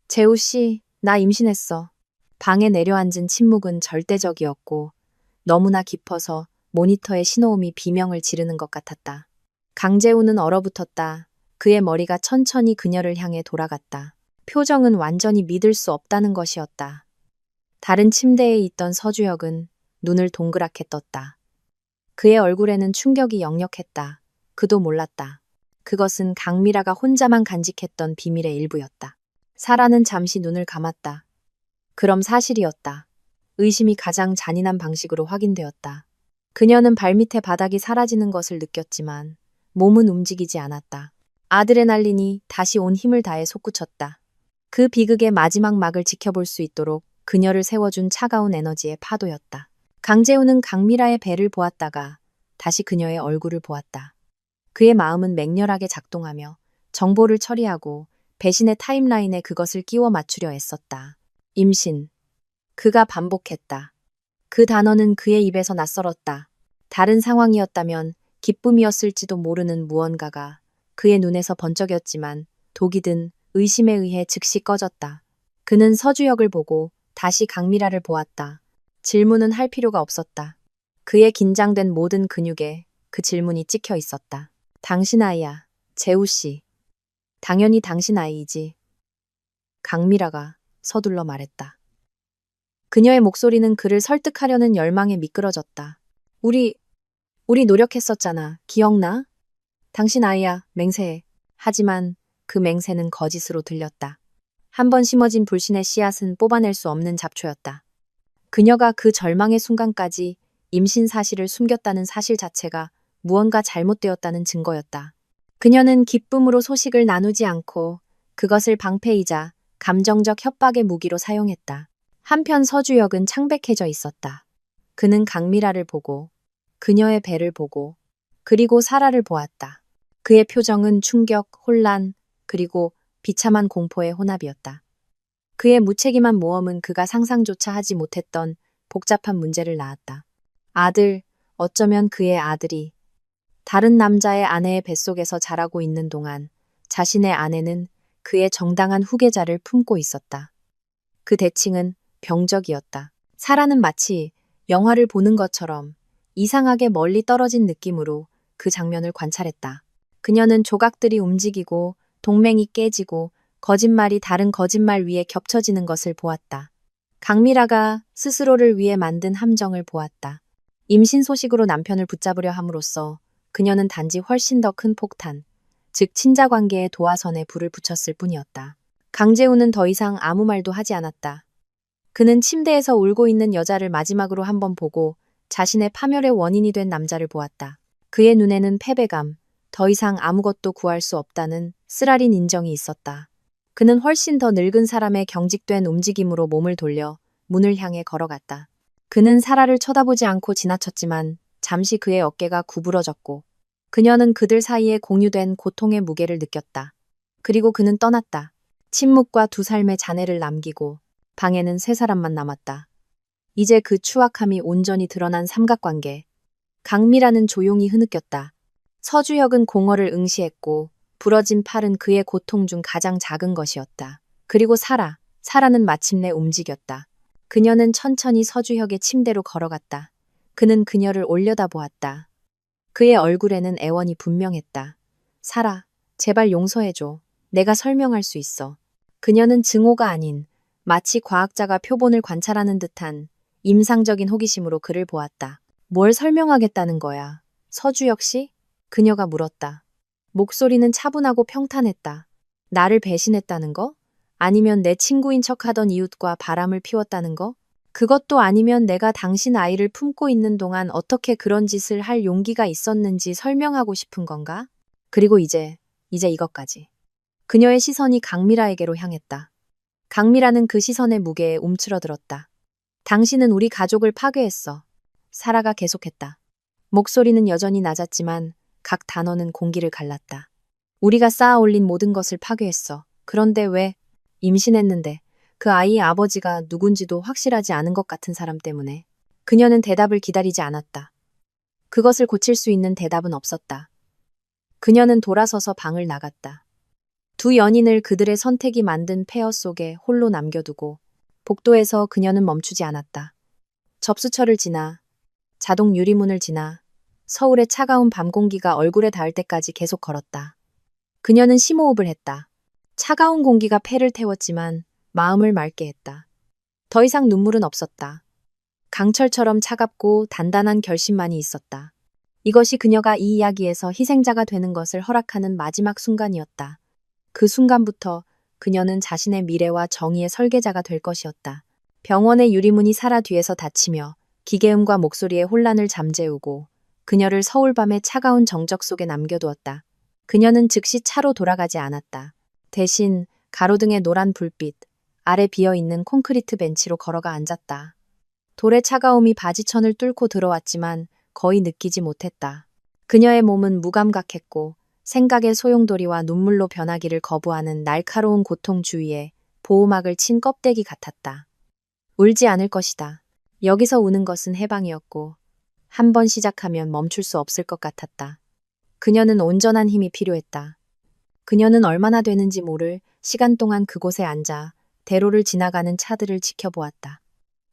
재우 씨, 나 임신했어. 방에 내려앉은 침묵은 절대적이었고 너무나 깊어서 모니터의 신호음이 비명을 지르는 것 같았다. 강재우는 얼어붙었다. 그의 머리가 천천히 그녀를 향해 돌아갔다. 표정은 완전히 믿을 수 없다는 것이었다. 다른 침대에 있던 서주혁은 눈을 동그랗게 떴다. 그의 얼굴에는 충격이 역력했다. 그도 몰랐다. 그것은 강미라가 혼자만 간직했던 비밀의 일부였다. 사라는 잠시 눈을 감았다. 그럼 사실이었다. 의심이 가장 잔인한 방식으로 확인되었다. 그녀는 발밑에 바닥이 사라지는 것을 느꼈지만 몸은 움직이지 않았다. 아드레날린이 다시 온 힘을 다해 솟구쳤다. 그 비극의 마지막 막을 지켜볼 수 있도록 그녀를 세워준 차가운 에너지의 파도였다. 강재우는 강미라의 배를 보았다가 다시 그녀의 얼굴을 보았다. 그의 마음은 맹렬하게 작동하며 정보를 처리하고 배신의 타임라인에 그것을 끼워 맞추려 애썼다. 임신. 그가 반복했다. 그 단어는 그의 입에서 낯설었다. 다른 상황이었다면 기쁨이었을지도 모르는 무언가가 그의 눈에서 번쩍였지만 독이 든 의심에 의해 즉시 꺼졌다. 그는 서주혁을 보고 다시 강미라를 보았다. 질문은 할 필요가 없었다. 그의 긴장된 모든 근육에 그 질문이 찍혀 있었다. 당신 아이야, 재우 씨. 당연히 당신 아이이지. 강미라가 서둘러 말했다. 그녀의 목소리는 그를 설득하려는 열망에 미끄러졌다. 우리 노력했었잖아. 기억나? 당신 아이야, 맹세해. 하지만 그 맹세는 거짓으로 들렸다. 한 번 심어진 불신의 씨앗은 뽑아낼 수 없는 잡초였다. 그녀가 그 절망의 순간까지 임신 사실을 숨겼다는 사실 자체가 무언가 잘못되었다는 증거였다. 그녀는 기쁨으로 소식을 나누지 않고 그것을 방패이자 감정적 협박의 무기로 사용했다. 한편 서주혁은 창백해져 있었다. 그는 강미라를 보고 그녀의 배를 보고 그리고 사라를 보았다. 그의 표정은 충격, 혼란, 그리고 비참한 공포의 혼합이었다. 그의 무책임한 모험은 그가 상상조차 하지 못했던 복잡한 문제를 낳았다. 아들, 어쩌면 그의 아들이 다른 남자의 아내의 뱃속에서 자라고 있는 동안 자신의 아내는 그의 정당한 후계자를 품고 있었다. 그 대칭은 병적이었다. 사라는 마치 영화를 보는 것처럼 이상하게 멀리 떨어진 느낌으로 그 장면을 관찰했다. 그녀는 조각들이 움직이고 동맹이 깨지고 거짓말이 다른 거짓말 위에 겹쳐지는 것을 보았다. 강미라가 스스로를 위해 만든 함정을 보았다. 임신 소식으로 남편을 붙잡으려 함으로써 그녀는 단지 훨씬 더 큰 폭탄, 즉 친자 관계의 도화선에 불을 붙였을 뿐이었다. 강재우는 더 이상 아무 말도 하지 않았다. 그는 침대에서 울고 있는 여자를 마지막으로 한번 보고 자신의 파멸의 원인이 된 남자를 보았다. 그의 눈에는 패배감, 더 이상 아무것도 구할 수 없다는 쓰라린 인정이 있었다. 그는 훨씬 더 늙은 사람의 경직된 움직임으로 몸을 돌려 문을 향해 걸어갔다. 그는 사라를 쳐다보지 않고 지나쳤지만 잠시 그의 어깨가 구부러졌고 그녀는 그들 사이에 공유된 고통의 무게를 느꼈다. 그리고 그는 떠났다. 침묵과 두 삶의 잔해를 남기고 방에는 세 사람만 남았다. 이제 그 추악함이 온전히 드러난 삼각관계. 강미라는 조용히 흐느꼈다. 서주혁은 공허를 응시했고 부러진 팔은 그의 고통 중 가장 작은 것이었다. 그리고 사라는 마침내 움직였다. 그녀는 천천히 서주혁의 침대로 걸어갔다. 그는 그녀를 올려다보았다. 그의 얼굴에는 애원이 분명했다. 사라, 제발 용서해줘. 내가 설명할 수 있어. 그녀는 증오가 아닌 마치 과학자가 표본을 관찰하는 듯한 임상적인 호기심으로 그를 보았다. 뭘 설명하겠다는 거야? 서주혁 씨? 그녀가 물었다. 목소리는 차분하고 평탄했다. 나를 배신했다는 거? 아니면 내 친구인 척하던 이웃과 바람을 피웠다는 거? 그것도 아니면 내가 당신 아이를 품고 있는 동안 어떻게 그런 짓을 할 용기가 있었는지 설명하고 싶은 건가? 그리고 이제 이것까지. 그녀의 시선이 강미라에게로 향했다. 강미라는 그 시선의 무게에 움츠러들었다. 당신은 우리 가족을 파괴했어. 사라가 계속했다. 목소리는 여전히 낮았지만 각 단어는 공기를 갈랐다. 우리가 쌓아 올린 모든 것을 파괴했어. 그런데 왜? 임신했는데 그 아이의 아버지가 누군지도 확실하지 않은 것 같은 사람 때문에. 그녀는 대답을 기다리지 않았다. 그것을 고칠 수 있는 대답은 없었다. 그녀는 돌아서서 방을 나갔다. 두 연인을 그들의 선택이 만든 폐허 속에 홀로 남겨두고 복도에서 그녀는 멈추지 않았다. 접수처를 지나 자동 유리문을 지나 서울의 차가운 밤 공기가 얼굴에 닿을 때까지 계속 걸었다. 그녀는 심호흡을 했다. 차가운 공기가 폐를 태웠지만 마음을 맑게 했다. 더 이상 눈물은 없었다. 강철처럼 차갑고 단단한 결심만이 있었다. 이것이 그녀가 이 이야기에서 희생자가 되는 것을 허락하는 마지막 순간이었다. 그 순간부터 그녀는 자신의 미래와 정의의 설계자가 될 것이었다. 병원의 유리문이 사라 뒤에서 닫히며 기계음과 목소리의 혼란을 잠재우고 그녀를 서울밤의 차가운 정적 속에 남겨두었다. 그녀는 즉시 차로 돌아가지 않았다. 대신 가로등의 노란 불빛, 아래 비어있는 콘크리트 벤치로 걸어가 앉았다. 돌의 차가움이 바지천을 뚫고 들어왔지만 거의 느끼지 못했다. 그녀의 몸은 무감각했고 생각의 소용돌이와 눈물로 변하기를 거부하는 날카로운 고통 주위에 보호막을 친 껍데기 같았다. 울지 않을 것이다. 여기서 우는 것은 해방이었고 한 번 시작하면 멈출 수 없을 것 같았다. 그녀는 온전한 힘이 필요했다. 그녀는 얼마나 되는지 모를 시간 동안 그곳에 앉아 대로를 지나가는 차들을 지켜보았다.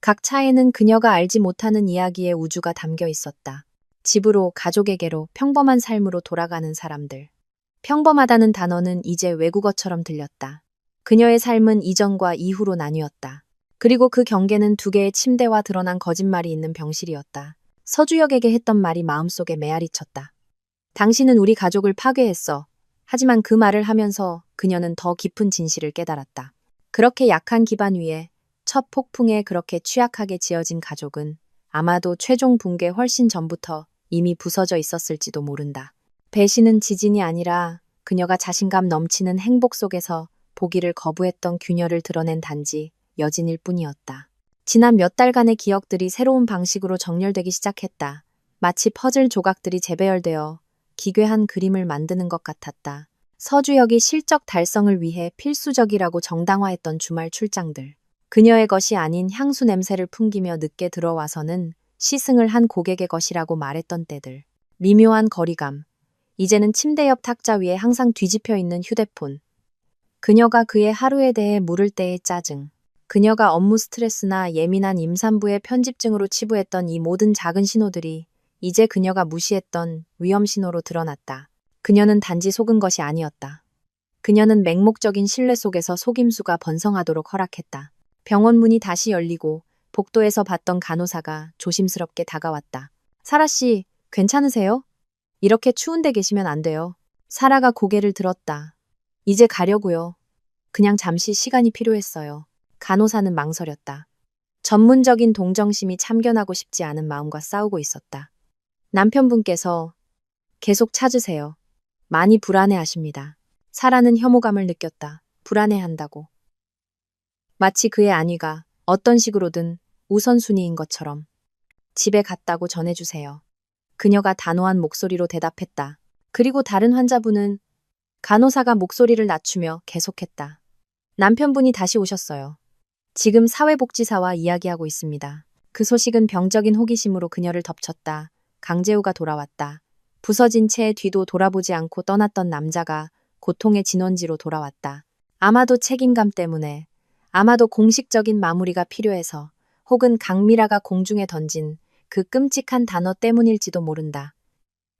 각 차에는 그녀가 알지 못하는 이야기의 우주가 담겨 있었다. 집으로, 가족에게로, 평범한 삶으로 돌아가는 사람들. 평범하다는 단어는 이제 외국어처럼 들렸다. 그녀의 삶은 이전과 이후로 나뉘었다. 그리고 그 경계는 두 개의 침대와 드러난 거짓말이 있는 병실이었다. 서주혁에게 했던 말이 마음속에 메아리 쳤다. 당신은 우리 가족을 파괴했어. 하지만 그 말을 하면서 그녀는 더 깊은 진실을 깨달았다. 그렇게 약한 기반 위에 첫 폭풍에 그렇게 취약하게 지어진 가족은 아마도 최종 붕괴 훨씬 전부터 이미 부서져 있었을지도 모른다. 배신은 지진이 아니라 그녀가 자신감 넘치는 행복 속에서 보기를 거부했던 균열을 드러낸 단지 여진일 뿐이었다. 지난 몇 달간의 기억들이 새로운 방식으로 정렬되기 시작했다. 마치 퍼즐 조각들이 재배열되어 기괴한 그림을 만드는 것 같았다. 서주혁이 실적 달성을 위해 필수적이라고 정당화했던 주말 출장들. 그녀의 것이 아닌 향수 냄새를 풍기며 늦게 들어와서는 시승을 한 고객의 것이라고 말했던 때들. 미묘한 거리감. 이제는 침대 옆 탁자 위에 항상 뒤집혀 있는 휴대폰. 그녀가 그의 하루에 대해 물을 때의 짜증. 그녀가 업무 스트레스나 예민한 임산부의 편집증으로 치부했던 이 모든 작은 신호들이 이제 그녀가 무시했던 위험 신호로 드러났다. 그녀는 단지 속은 것이 아니었다. 그녀는 맹목적인 신뢰 속에서 속임수가 번성하도록 허락했다. 병원 문이 다시 열리고 복도에서 봤던 간호사가 조심스럽게 다가왔다. 사라 씨, 괜찮으세요? 이렇게 추운데 계시면 안 돼요. 사라가 고개를 들었다. 이제 가려고요. 그냥 잠시 시간이 필요했어요. 간호사는 망설였다. 전문적인 동정심이 참견하고 싶지 않은 마음과 싸우고 있었다. 남편분께서 계속 찾으세요. 많이 불안해하십니다. 사라는 혐오감을 느꼈다. 불안해한다고. 마치 그의 안위가 어떤 식으로든 우선순위인 것처럼. 집에 갔다고 전해주세요. 그녀가 단호한 목소리로 대답했다. 그리고 다른 환자분은 간호사가 목소리를 낮추며 계속했다. 남편분이 다시 오셨어요. 지금 사회복지사와 이야기하고 있습니다. 그 소식은 병적인 호기심으로 그녀를 덮쳤다. 강재우가 돌아왔다. 부서진 채 뒤도 돌아보지 않고 떠났던 남자가 고통의 진원지로 돌아왔다. 아마도 책임감 때문에, 아마도 공식적인 마무리가 필요해서, 혹은 강미라가 공중에 던진 그 끔찍한 단어 때문일지도 모른다.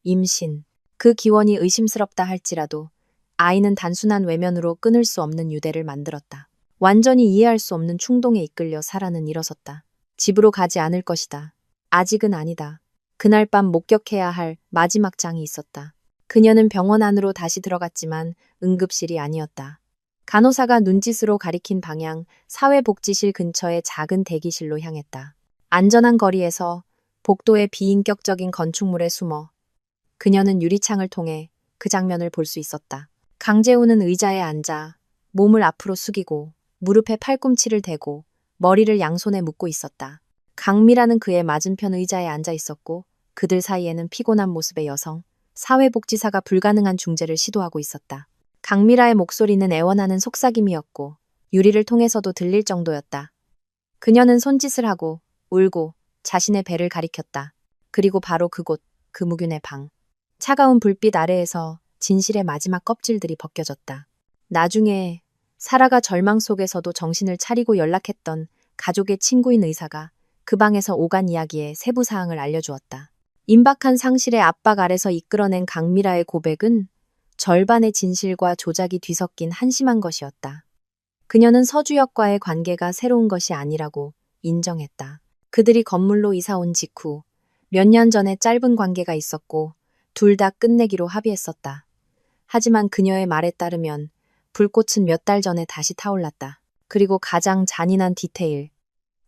임신. 그 기원이 의심스럽다 할지라도 아이는 단순한 외면으로 끊을 수 없는 유대를 만들었다. 완전히 이해할 수 없는 충동에 이끌려 사라는 일어섰다. 집으로 가지 않을 것이다. 아직은 아니다. 그날 밤 목격해야 할 마지막 장이 있었다. 그녀는 병원 안으로 다시 들어갔지만 응급실이 아니었다. 간호사가 눈짓으로 가리킨 방향 사회복지실 근처의 작은 대기실로 향했다. 안전한 거리에서 복도의 비인격적인 건축물에 숨어 그녀는 유리창을 통해 그 장면을 볼 수 있었다. 강재우는 의자에 앉아 몸을 앞으로 숙이고 무릎에 팔꿈치를 대고 머리를 양손에 묶고 있었다. 강미라는 그의 맞은편 의자에 앉아 있었고 그들 사이에는 피곤한 모습의 여성, 사회복지사가 불가능한 중재를 시도하고 있었다. 강미라의 목소리는 애원하는 속삭임이었고 유리를 통해서도 들릴 정도였다. 그녀는 손짓을 하고 울고 자신의 배를 가리켰다. 그리고 바로 그곳, 그 무균의 방. 차가운 불빛 아래에서 진실의 마지막 껍질들이 벗겨졌다. 나중에 사라가 절망 속에서도 정신을 차리고 연락했던 가족의 친구인 의사가 그 방에서 오간 이야기의 세부 사항을 알려주었다. 임박한 상실의 압박 아래서 이끌어낸 강미라의 고백은 절반의 진실과 조작이 뒤섞인 한심한 것이었다. 그녀는 서주혁과의 관계가 새로운 것이 아니라고 인정했다. 그들이 건물로 이사 온 직후 몇 년 전에 짧은 관계가 있었고 둘 다 끝내기로 합의했었다. 하지만 그녀의 말에 따르면 불꽃은 몇 달 전에 다시 타올랐다. 그리고 가장 잔인한 디테일.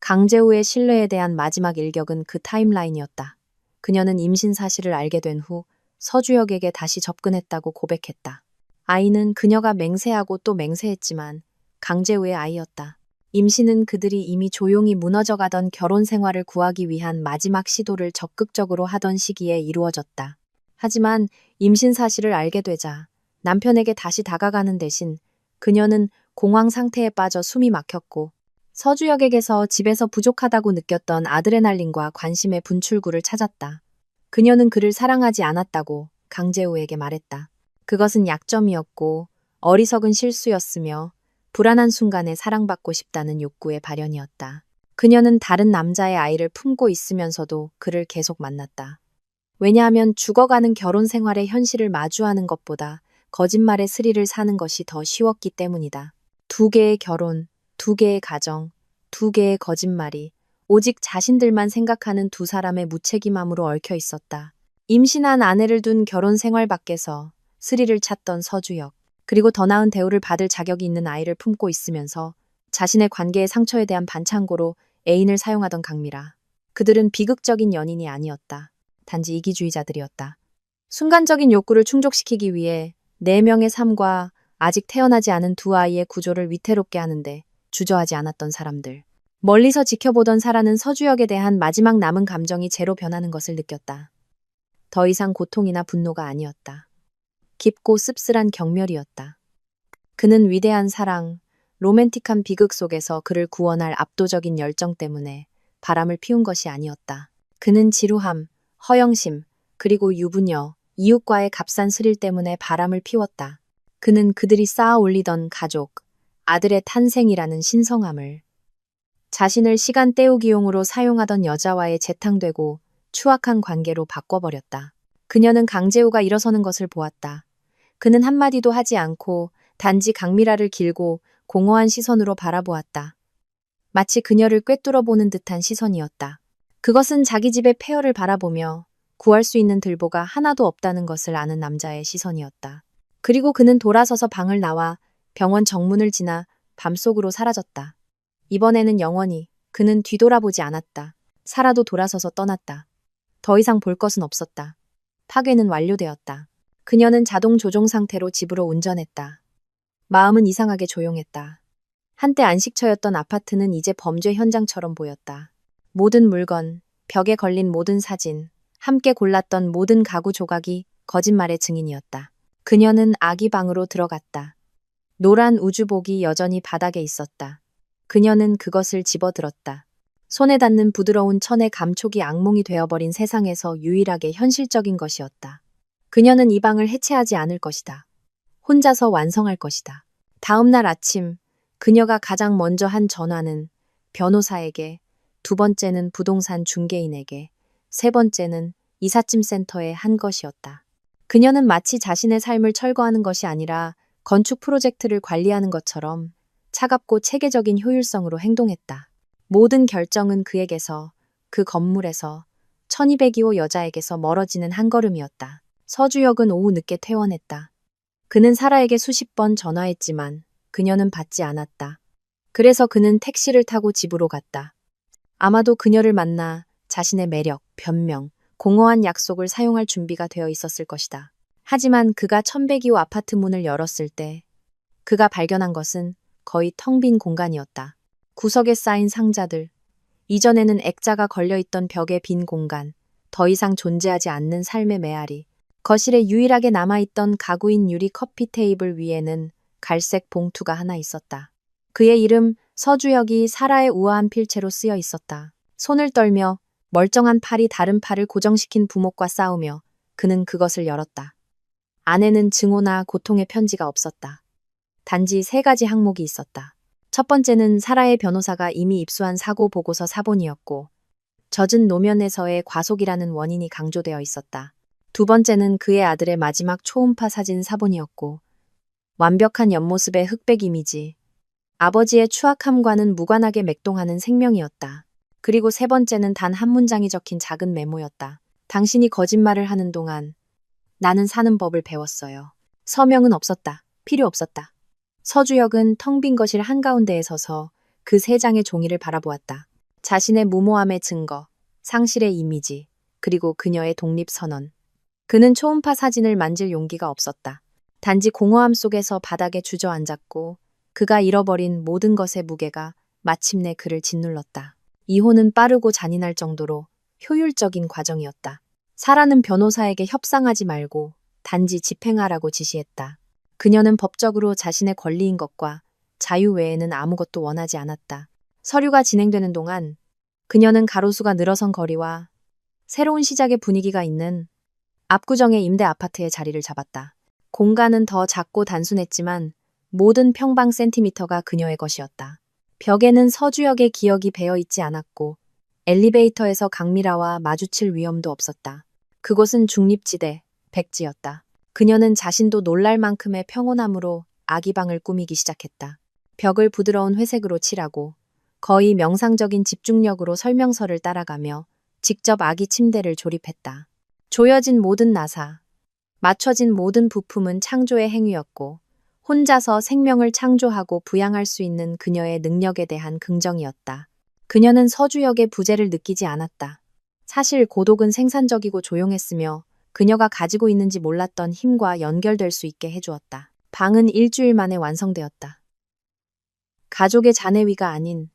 강재우의 신뢰에 대한 마지막 일격은 그 타임라인이었다. 그녀는 임신 사실을 알게 된 후 서주혁에게 다시 접근했다고 고백했다. 아이는 그녀가 맹세하고 또 맹세했지만 강재우의 아이였다. 임신은 그들이 이미 조용히 무너져가던 결혼 생활을 구하기 위한 마지막 시도를 적극적으로 하던 시기에 이루어졌다. 하지만 임신 사실을 알게 되자 남편에게 다시 다가가는 대신 그녀는 공황 상태에 빠져 숨이 막혔고 서주혁에게서 집에서 부족하다고 느꼈던 아드레날린과 관심의 분출구를 찾았다. 그녀는 그를 사랑하지 않았다고 강재우에게 말했다. 그것은 약점이었고 어리석은 실수였으며 불안한 순간에 사랑받고 싶다는 욕구의 발현이었다. 그녀는 다른 남자의 아이를 품고 있으면서도 그를 계속 만났다. 왜냐하면 죽어가는 결혼 생활의 현실을 마주하는 것보다 거짓말의 스릴을 사는 것이 더 쉬웠기 때문이다. 2개의 결혼, 2개의 가정, 2개의 거짓말이 오직 자신들만 생각하는 두 사람의 무책임함으로 얽혀 있었다. 임신한 아내를 둔 결혼 생활 밖에서 스릴을 찾던 서주혁, 그리고 더 나은 대우를 받을 자격이 있는 아이를 품고 있으면서 자신의 관계의 상처에 대한 반창고로 애인을 사용하던 강미라. 그들은 비극적인 연인이 아니었다. 단지 이기주의자들이었다. 순간적인 욕구를 충족시키기 위해 4명의 삶과 아직 태어나지 않은 2 아이의 구조를 위태롭게 하는데 주저하지 않았던 사람들. 멀리서 지켜보던 사라는 서주혁에 대한 마지막 남은 감정이 제로 변하는 것을 느꼈다. 더 이상 고통이나 분노가 아니었다. 깊고 씁쓸한 경멸이었다. 그는 위대한 사랑, 로맨틱한 비극 속에서 그를 구원할 압도적인 열정 때문에 바람을 피운 것이 아니었다. 그는 지루함, 허영심, 그리고 유부녀, 이웃과의 값싼 스릴 때문에 바람을 피웠다. 그는 그들이 쌓아 올리던 가족, 아들의 탄생이라는 신성함을 자신을 시간 때우기용으로 사용하던 여자와의 재탕되고 추악한 관계로 바꿔버렸다. 그녀는 강재우가 일어서는 것을 보았다. 그는 한마디도 하지 않고 단지 강미라를 길고 공허한 시선으로 바라보았다. 마치 그녀를 꿰뚫어보는 듯한 시선이었다. 그것은 자기 집의 폐허를 바라보며 구할 수 있는 들보가 하나도 없다는 것을 아는 남자의 시선이었다. 그리고 그는 돌아서서 방을 나와 병원 정문을 지나 밤속으로 사라졌다. 이번에는 영원히 그는 뒤돌아보지 않았다. 사라도 돌아서서 떠났다. 더 이상 볼 것은 없었다. 파괴는 완료되었다. 그녀는 자동 조종 상태로 집으로 운전했다. 마음은 이상하게 조용했다. 한때 안식처였던 아파트는 이제 범죄 현장처럼 보였다. 모든 물건, 벽에 걸린 모든 사진, 함께 골랐던 모든 가구 조각이 거짓말의 증인이었다. 그녀는 아기 방으로 들어갔다. 노란 우주복이 여전히 바닥에 있었다. 그녀는 그것을 집어들었다. 손에 닿는 부드러운 천의 감촉이 악몽이 되어버린 세상에서 유일하게 현실적인 것이었다. 그녀는 이 방을 해체하지 않을 것이다. 혼자서 완성할 것이다. 다음 날 아침, 그녀가 가장 먼저 한 전화는 변호사에게, 2번째는 부동산 중개인에게, 3번째는 이삿짐 센터에 한 것이었다. 그녀는 마치 자신의 삶을 철거하는 것이 아니라 건축 프로젝트를 관리하는 것처럼 차갑고 체계적인 효율성으로 행동했다. 모든 결정은 그에게서, 그 건물에서, 1202호 여자에게서 멀어지는 한 걸음이었다. 서주혁은 오후 늦게 퇴원했다. 그는 사라에게 수십 번 전화했지만 그녀는 받지 않았다. 그래서 그는 택시를 타고 집으로 갔다. 아마도 그녀를 만나 자신의 매력, 변명, 공허한 약속을 사용할 준비가 되어 있었을 것이다. 하지만 그가 1102호 아파트 문을 열었을 때 그가 발견한 것은 거의 텅 빈 공간이었다. 구석에 쌓인 상자들, 이전에는 액자가 걸려있던 벽의 빈 공간, 더 이상 존재하지 않는 삶의 메아리, 거실에 유일하게 남아있던 가구인 유리 커피 테이블 위에는 갈색 봉투가 하나 있었다. 그의 이름 서주혁이 사라의 우아한 필체로 쓰여 있었다. 손을 떨며 멀쩡한 팔이 다른 팔을 고정시킨 부목과 싸우며 그는 그것을 열었다. 안에는 증오나 고통의 편지가 없었다. 단지 3가지 항목이 있었다. 첫 번째는 사라의 변호사가 이미 입수한 사고 보고서 사본이었고 젖은 노면에서의 과속이라는 원인이 강조되어 있었다. 2번째는 그의 아들의 마지막 초음파 사진 사본이었고 완벽한 옆모습의 흑백 이미지, 아버지의 추악함과는 무관하게 맥동하는 생명이었다. 그리고 3번째는 단 한 문장이 적힌 작은 메모였다. 당신이 거짓말을 하는 동안 나는 사는 법을 배웠어요. 서명은 없었다. 필요 없었다. 서주혁은 텅 빈 거실 한가운데에 서서 그 3장의 종이를 바라보았다. 자신의 무모함의 증거, 상실의 이미지, 그리고 그녀의 독립선언. 그는 초음파 사진을 만질 용기가 없었다. 단지 공허함 속에서 바닥에 주저앉았고 그가 잃어버린 모든 것의 무게가 마침내 그를 짓눌렀다. 이혼은 빠르고 잔인할 정도로 효율적인 과정이었다. 사라는 변호사에게 협상하지 말고 단지 집행하라고 지시했다. 그녀는 법적으로 자신의 권리인 것과 자유 외에는 아무것도 원하지 않았다. 서류가 진행되는 동안 그녀는 가로수가 늘어선 거리와 새로운 시작의 분위기가 있는 압구정의 임대 아파트의 자리를 잡았다. 공간은 더 작고 단순했지만 모든 평방 센티미터가 그녀의 것이었다. 벽에는 서주역의 기억이 배어 있지 않았고 엘리베이터에서 강미라와 마주칠 위험도 없었다. 그곳은 중립지대, 백지였다. 그녀는 자신도 놀랄 만큼의 평온함으로 아기방을 꾸미기 시작했다. 벽을 부드러운 회색으로 칠하고 거의 명상적인 집중력으로 설명서를 따라가며 직접 아기 침대를 조립했다. 조여진 모든 나사, 맞춰진 모든 부품은 창조의 행위였고 혼자서 생명을 창조하고 부양할 수 있는 그녀의 능력에 대한 긍정이었다. 그녀는 서주역의 부재를 느끼지 않았다. 사실 고독은 생산적이고 조용했으며 그녀가 가지고 있는지 몰랐던 힘과 연결될 수 있게 해주었다. 방은 일주일 만에 완성되었다. 가족의 잔해위가 아닌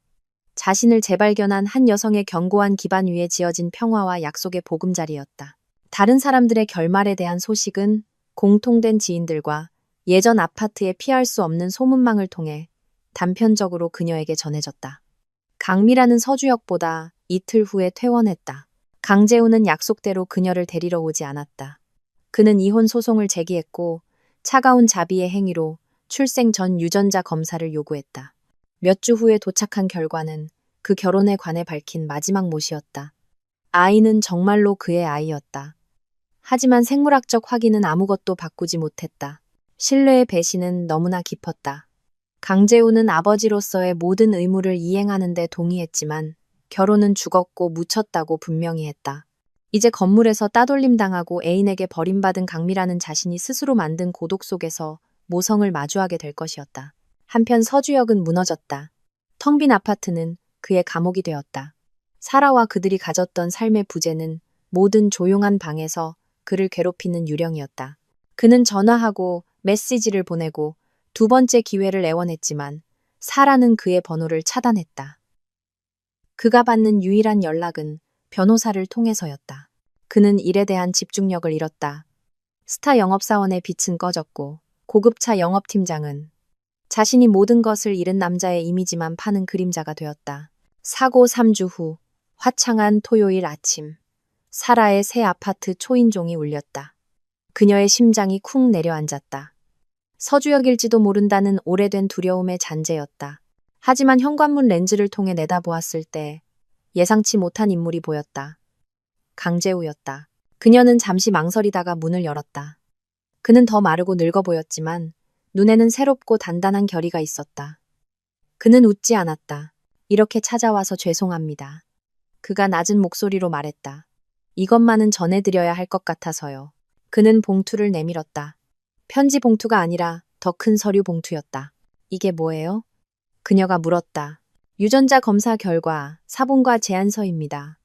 자신을 재발견한 한 여성의 견고한 기반 위에 지어진 평화와 약속의 보금자리였다. 다른 사람들의 결말에 대한 소식은 공통된 지인들과 예전 아파트에 피할 수 없는 소문망을 통해 단편적으로 그녀에게 전해졌다. 강미라는 서주역보다 이틀 후에 퇴원했다. 강재우는 약속대로 그녀를 데리러 오지 않았다. 그는 이혼 소송을 제기했고 차가운 자비의 행위로 출생 전 유전자 검사를 요구했다. 몇 주 후에 도착한 결과는 그 결혼에 관해 밝힌 마지막 못이었다. 아이는 정말로 그의 아이였다. 하지만 생물학적 확인은 아무것도 바꾸지 못했다. 신뢰의 배신은 너무나 깊었다. 강재우는 아버지로서의 모든 의무를 이행하는 데 동의했지만 결혼은 죽었고 묻혔다고 분명히 했다. 이제 건물에서 따돌림 당하고 애인에게 버림받은 강미라는 자신이 스스로 만든 고독 속에서 모성을 마주하게 될 것이었다. 한편 서주역은 무너졌다. 텅 빈 아파트는 그의 감옥이 되었다. 사라와 그들이 가졌던 삶의 부재는 모든 조용한 방에서 그를 괴롭히는 유령이었다. 그는 전화하고 메시지를 보내고 두 번째 기회를 애원했지만 사라는 그의 번호를 차단했다. 그가 받는 유일한 연락은 변호사를 통해서였다. 그는 일에 대한 집중력을 잃었다. 스타 영업사원의 빛은 꺼졌고 고급차 영업팀장은 자신이 모든 것을 잃은 남자의 이미지만 파는 그림자가 되었다. 사고 3주 후 화창한 토요일 아침 사라의 새 아파트 초인종이 울렸다. 그녀의 심장이 쿵 내려앉았다. 서주역일지도 모른다는 오래된 두려움의 잔재였다. 하지만 현관문 렌즈를 통해 내다보았을 때 예상치 못한 인물이 보였다. 강재우였다. 그녀는 잠시 망설이다가 문을 열었다. 그는 더 마르고 늙어 보였지만 눈에는 새롭고 단단한 결의가 있었다. 그는 웃지 않았다. 이렇게 찾아와서 죄송합니다. 그가 낮은 목소리로 말했다. 이것만은 전해드려야 할 것 같아서요. 그는 봉투를 내밀었다. 편지 봉투가 아니라 더 큰 서류 봉투였다. 이게 뭐예요? 그녀가 물었다. 유전자 검사 결과 사본과 제안서입니다.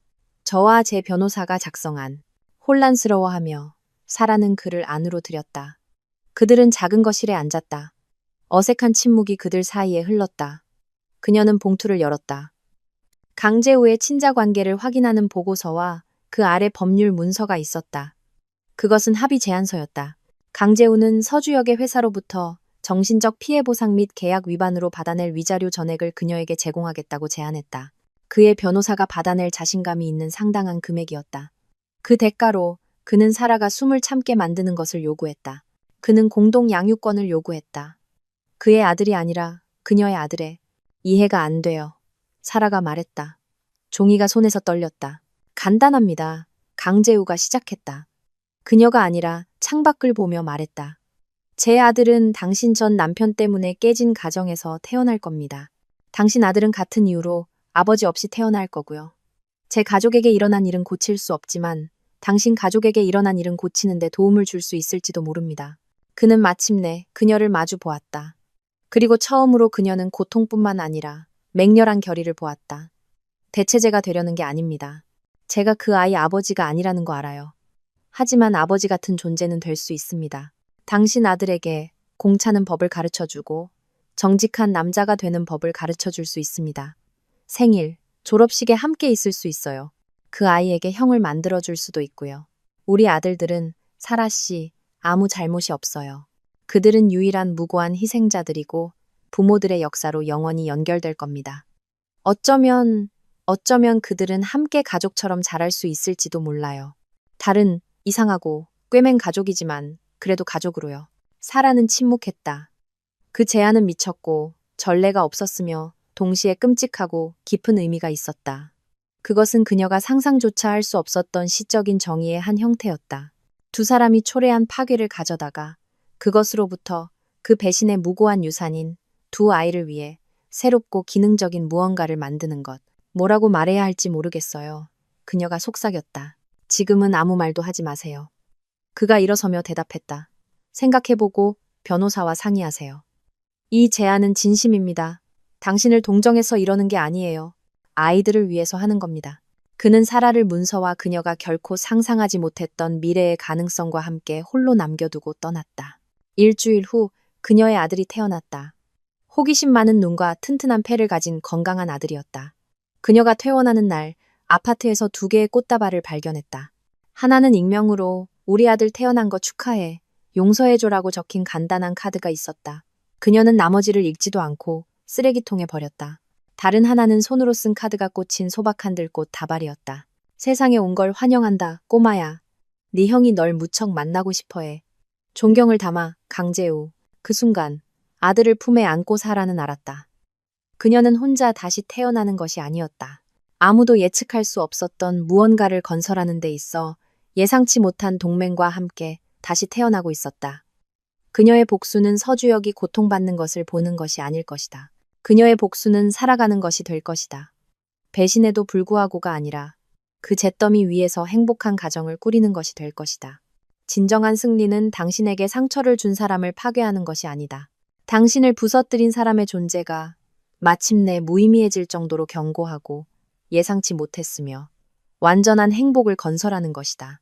저와 제 변호사가 작성한. 혼란스러워하며 사라는 그를 안으로 들였다. 그들은 작은 거실에 앉았다. 어색한 침묵이 그들 사이에 흘렀다. 그녀는 봉투를 열었다. 강재우의 친자 관계를 확인하는 보고서와 그 아래 법률 문서가 있었다. 그것은 합의 제안서였다. 강재우는 서주역의 회사로부터 정신적 피해 보상 및 계약 위반으로 받아낼 위자료 전액을 그녀에게 제공하겠다고 제안했다. 그의 변호사가 받아낼 자신감이 있는 상당한 금액이었다. 그 대가로 그는 사라가 숨을 참게 만드는 것을 요구했다. 그는 공동 양육권을 요구했다. 그의 아들이 아니라 그녀의 아들의. 이해가 안 돼요. 사라가 말했다. 종이가 손에서 떨렸다. 간단합니다. 강재우가 시작했다. 그녀가 아니라 창밖을 보며 말했다. 제 아들은 당신 전 남편 때문에 깨진 가정에서 태어날 겁니다. 당신 아들은 같은 이유로 아버지 없이 태어날 거고요. 제 가족에게 일어난 일은 고칠 수 없지만 당신 가족에게 일어난 일은 고치는데 도움을 줄 수 있을지도 모릅니다. 그는 마침내 그녀를 마주 보았다. 그리고 처음으로 그녀는 고통뿐만 아니라 맹렬한 결의를 보았다. 대체제가 되려는 게 아닙니다. 제가 그 아이 아버지가 아니라는 거 알아요. 하지만 아버지 같은 존재는 될 수 있습니다. 당신 아들에게 공차는 법을 가르쳐주고 정직한 남자가 되는 법을 가르쳐줄 수 있습니다. 생일, 졸업식에 함께 있을 수 있어요. 그 아이에게 형을 만들어줄 수도 있고요. 우리 아들들은 사라 씨 아무 잘못이 없어요. 그들은 유일한 무고한 희생자들이고 부모들의 역사로 영원히 연결될 겁니다. 어쩌면 그들은 함께 가족처럼 자랄 수 있을지도 몰라요. 다른 이상하고 꿰맨 가족이지만 그래도 가족으로요. 사라는 침묵했다. 그 제안은 미쳤고 전례가 없었으며 동시에 끔찍하고 깊은 의미가 있었다. 그것은 그녀가 상상조차 할 수 없었던 시적인 정의의 한 형태였다. 두 사람이 초래한 파괴를 가져다가 그것으로부터 그 배신의 무고한 유산인 두 아이를 위해 새롭고 기능적인 무언가를 만드는 것. 뭐라고 말해야 할지 모르겠어요. 그녀가 속삭였다. 지금은 아무 말도 하지 마세요. 그가 일어서며 대답했다. 생각해보고 변호사와 상의하세요. 이 제안은 진심입니다. 당신을 동정해서 이러는 게 아니에요. 아이들을 위해서 하는 겁니다. 그는 사라를 문서와 그녀가 결코 상상하지 못했던 미래의 가능성과 함께 홀로 남겨두고 떠났다. 일주일 후 그녀의 아들이 태어났다. 호기심 많은 눈과 튼튼한 폐를 가진 건강한 아들이었다. 그녀가 퇴원하는 날 아파트에서 두 개의 꽃다발을 발견했다. 하나는 익명으로 우리 아들 태어난 거 축하해, 용서해줘라고 적힌 간단한 카드가 있었다. 그녀는 나머지를 읽지도 않고 쓰레기통에 버렸다. 다른 하나는 손으로 쓴 카드가 꽂힌 소박한 들꽃 다발이었다. 세상에 온 걸 환영한다, 꼬마야. 네 형이 널 무척 만나고 싶어해. 존경을 담아, 강재우. 그 순간 아들을 품에 안고 사라는 알았다. 그녀는 혼자 다시 태어나는 것이 아니었다. 아무도 예측할 수 없었던 무언가를 건설하는 데 있어 예상치 못한 동맹과 함께 다시 태어나고 있었다. 그녀의 복수는 서주역이 고통받는 것을 보는 것이 아닐 것이다. 그녀의 복수는 살아가는 것이 될 것이다. 배신에도 불구하고가 아니라 그 잿더미 위에서 행복한 가정을 꾸리는 것이 될 것이다. 진정한 승리는 당신에게 상처를 준 사람을 파괴하는 것이 아니다. 당신을 부서뜨린 사람의 존재가 마침내 무의미해질 정도로 견고하고 예상치 못했으며 완전한 행복을 건설하는 것이다.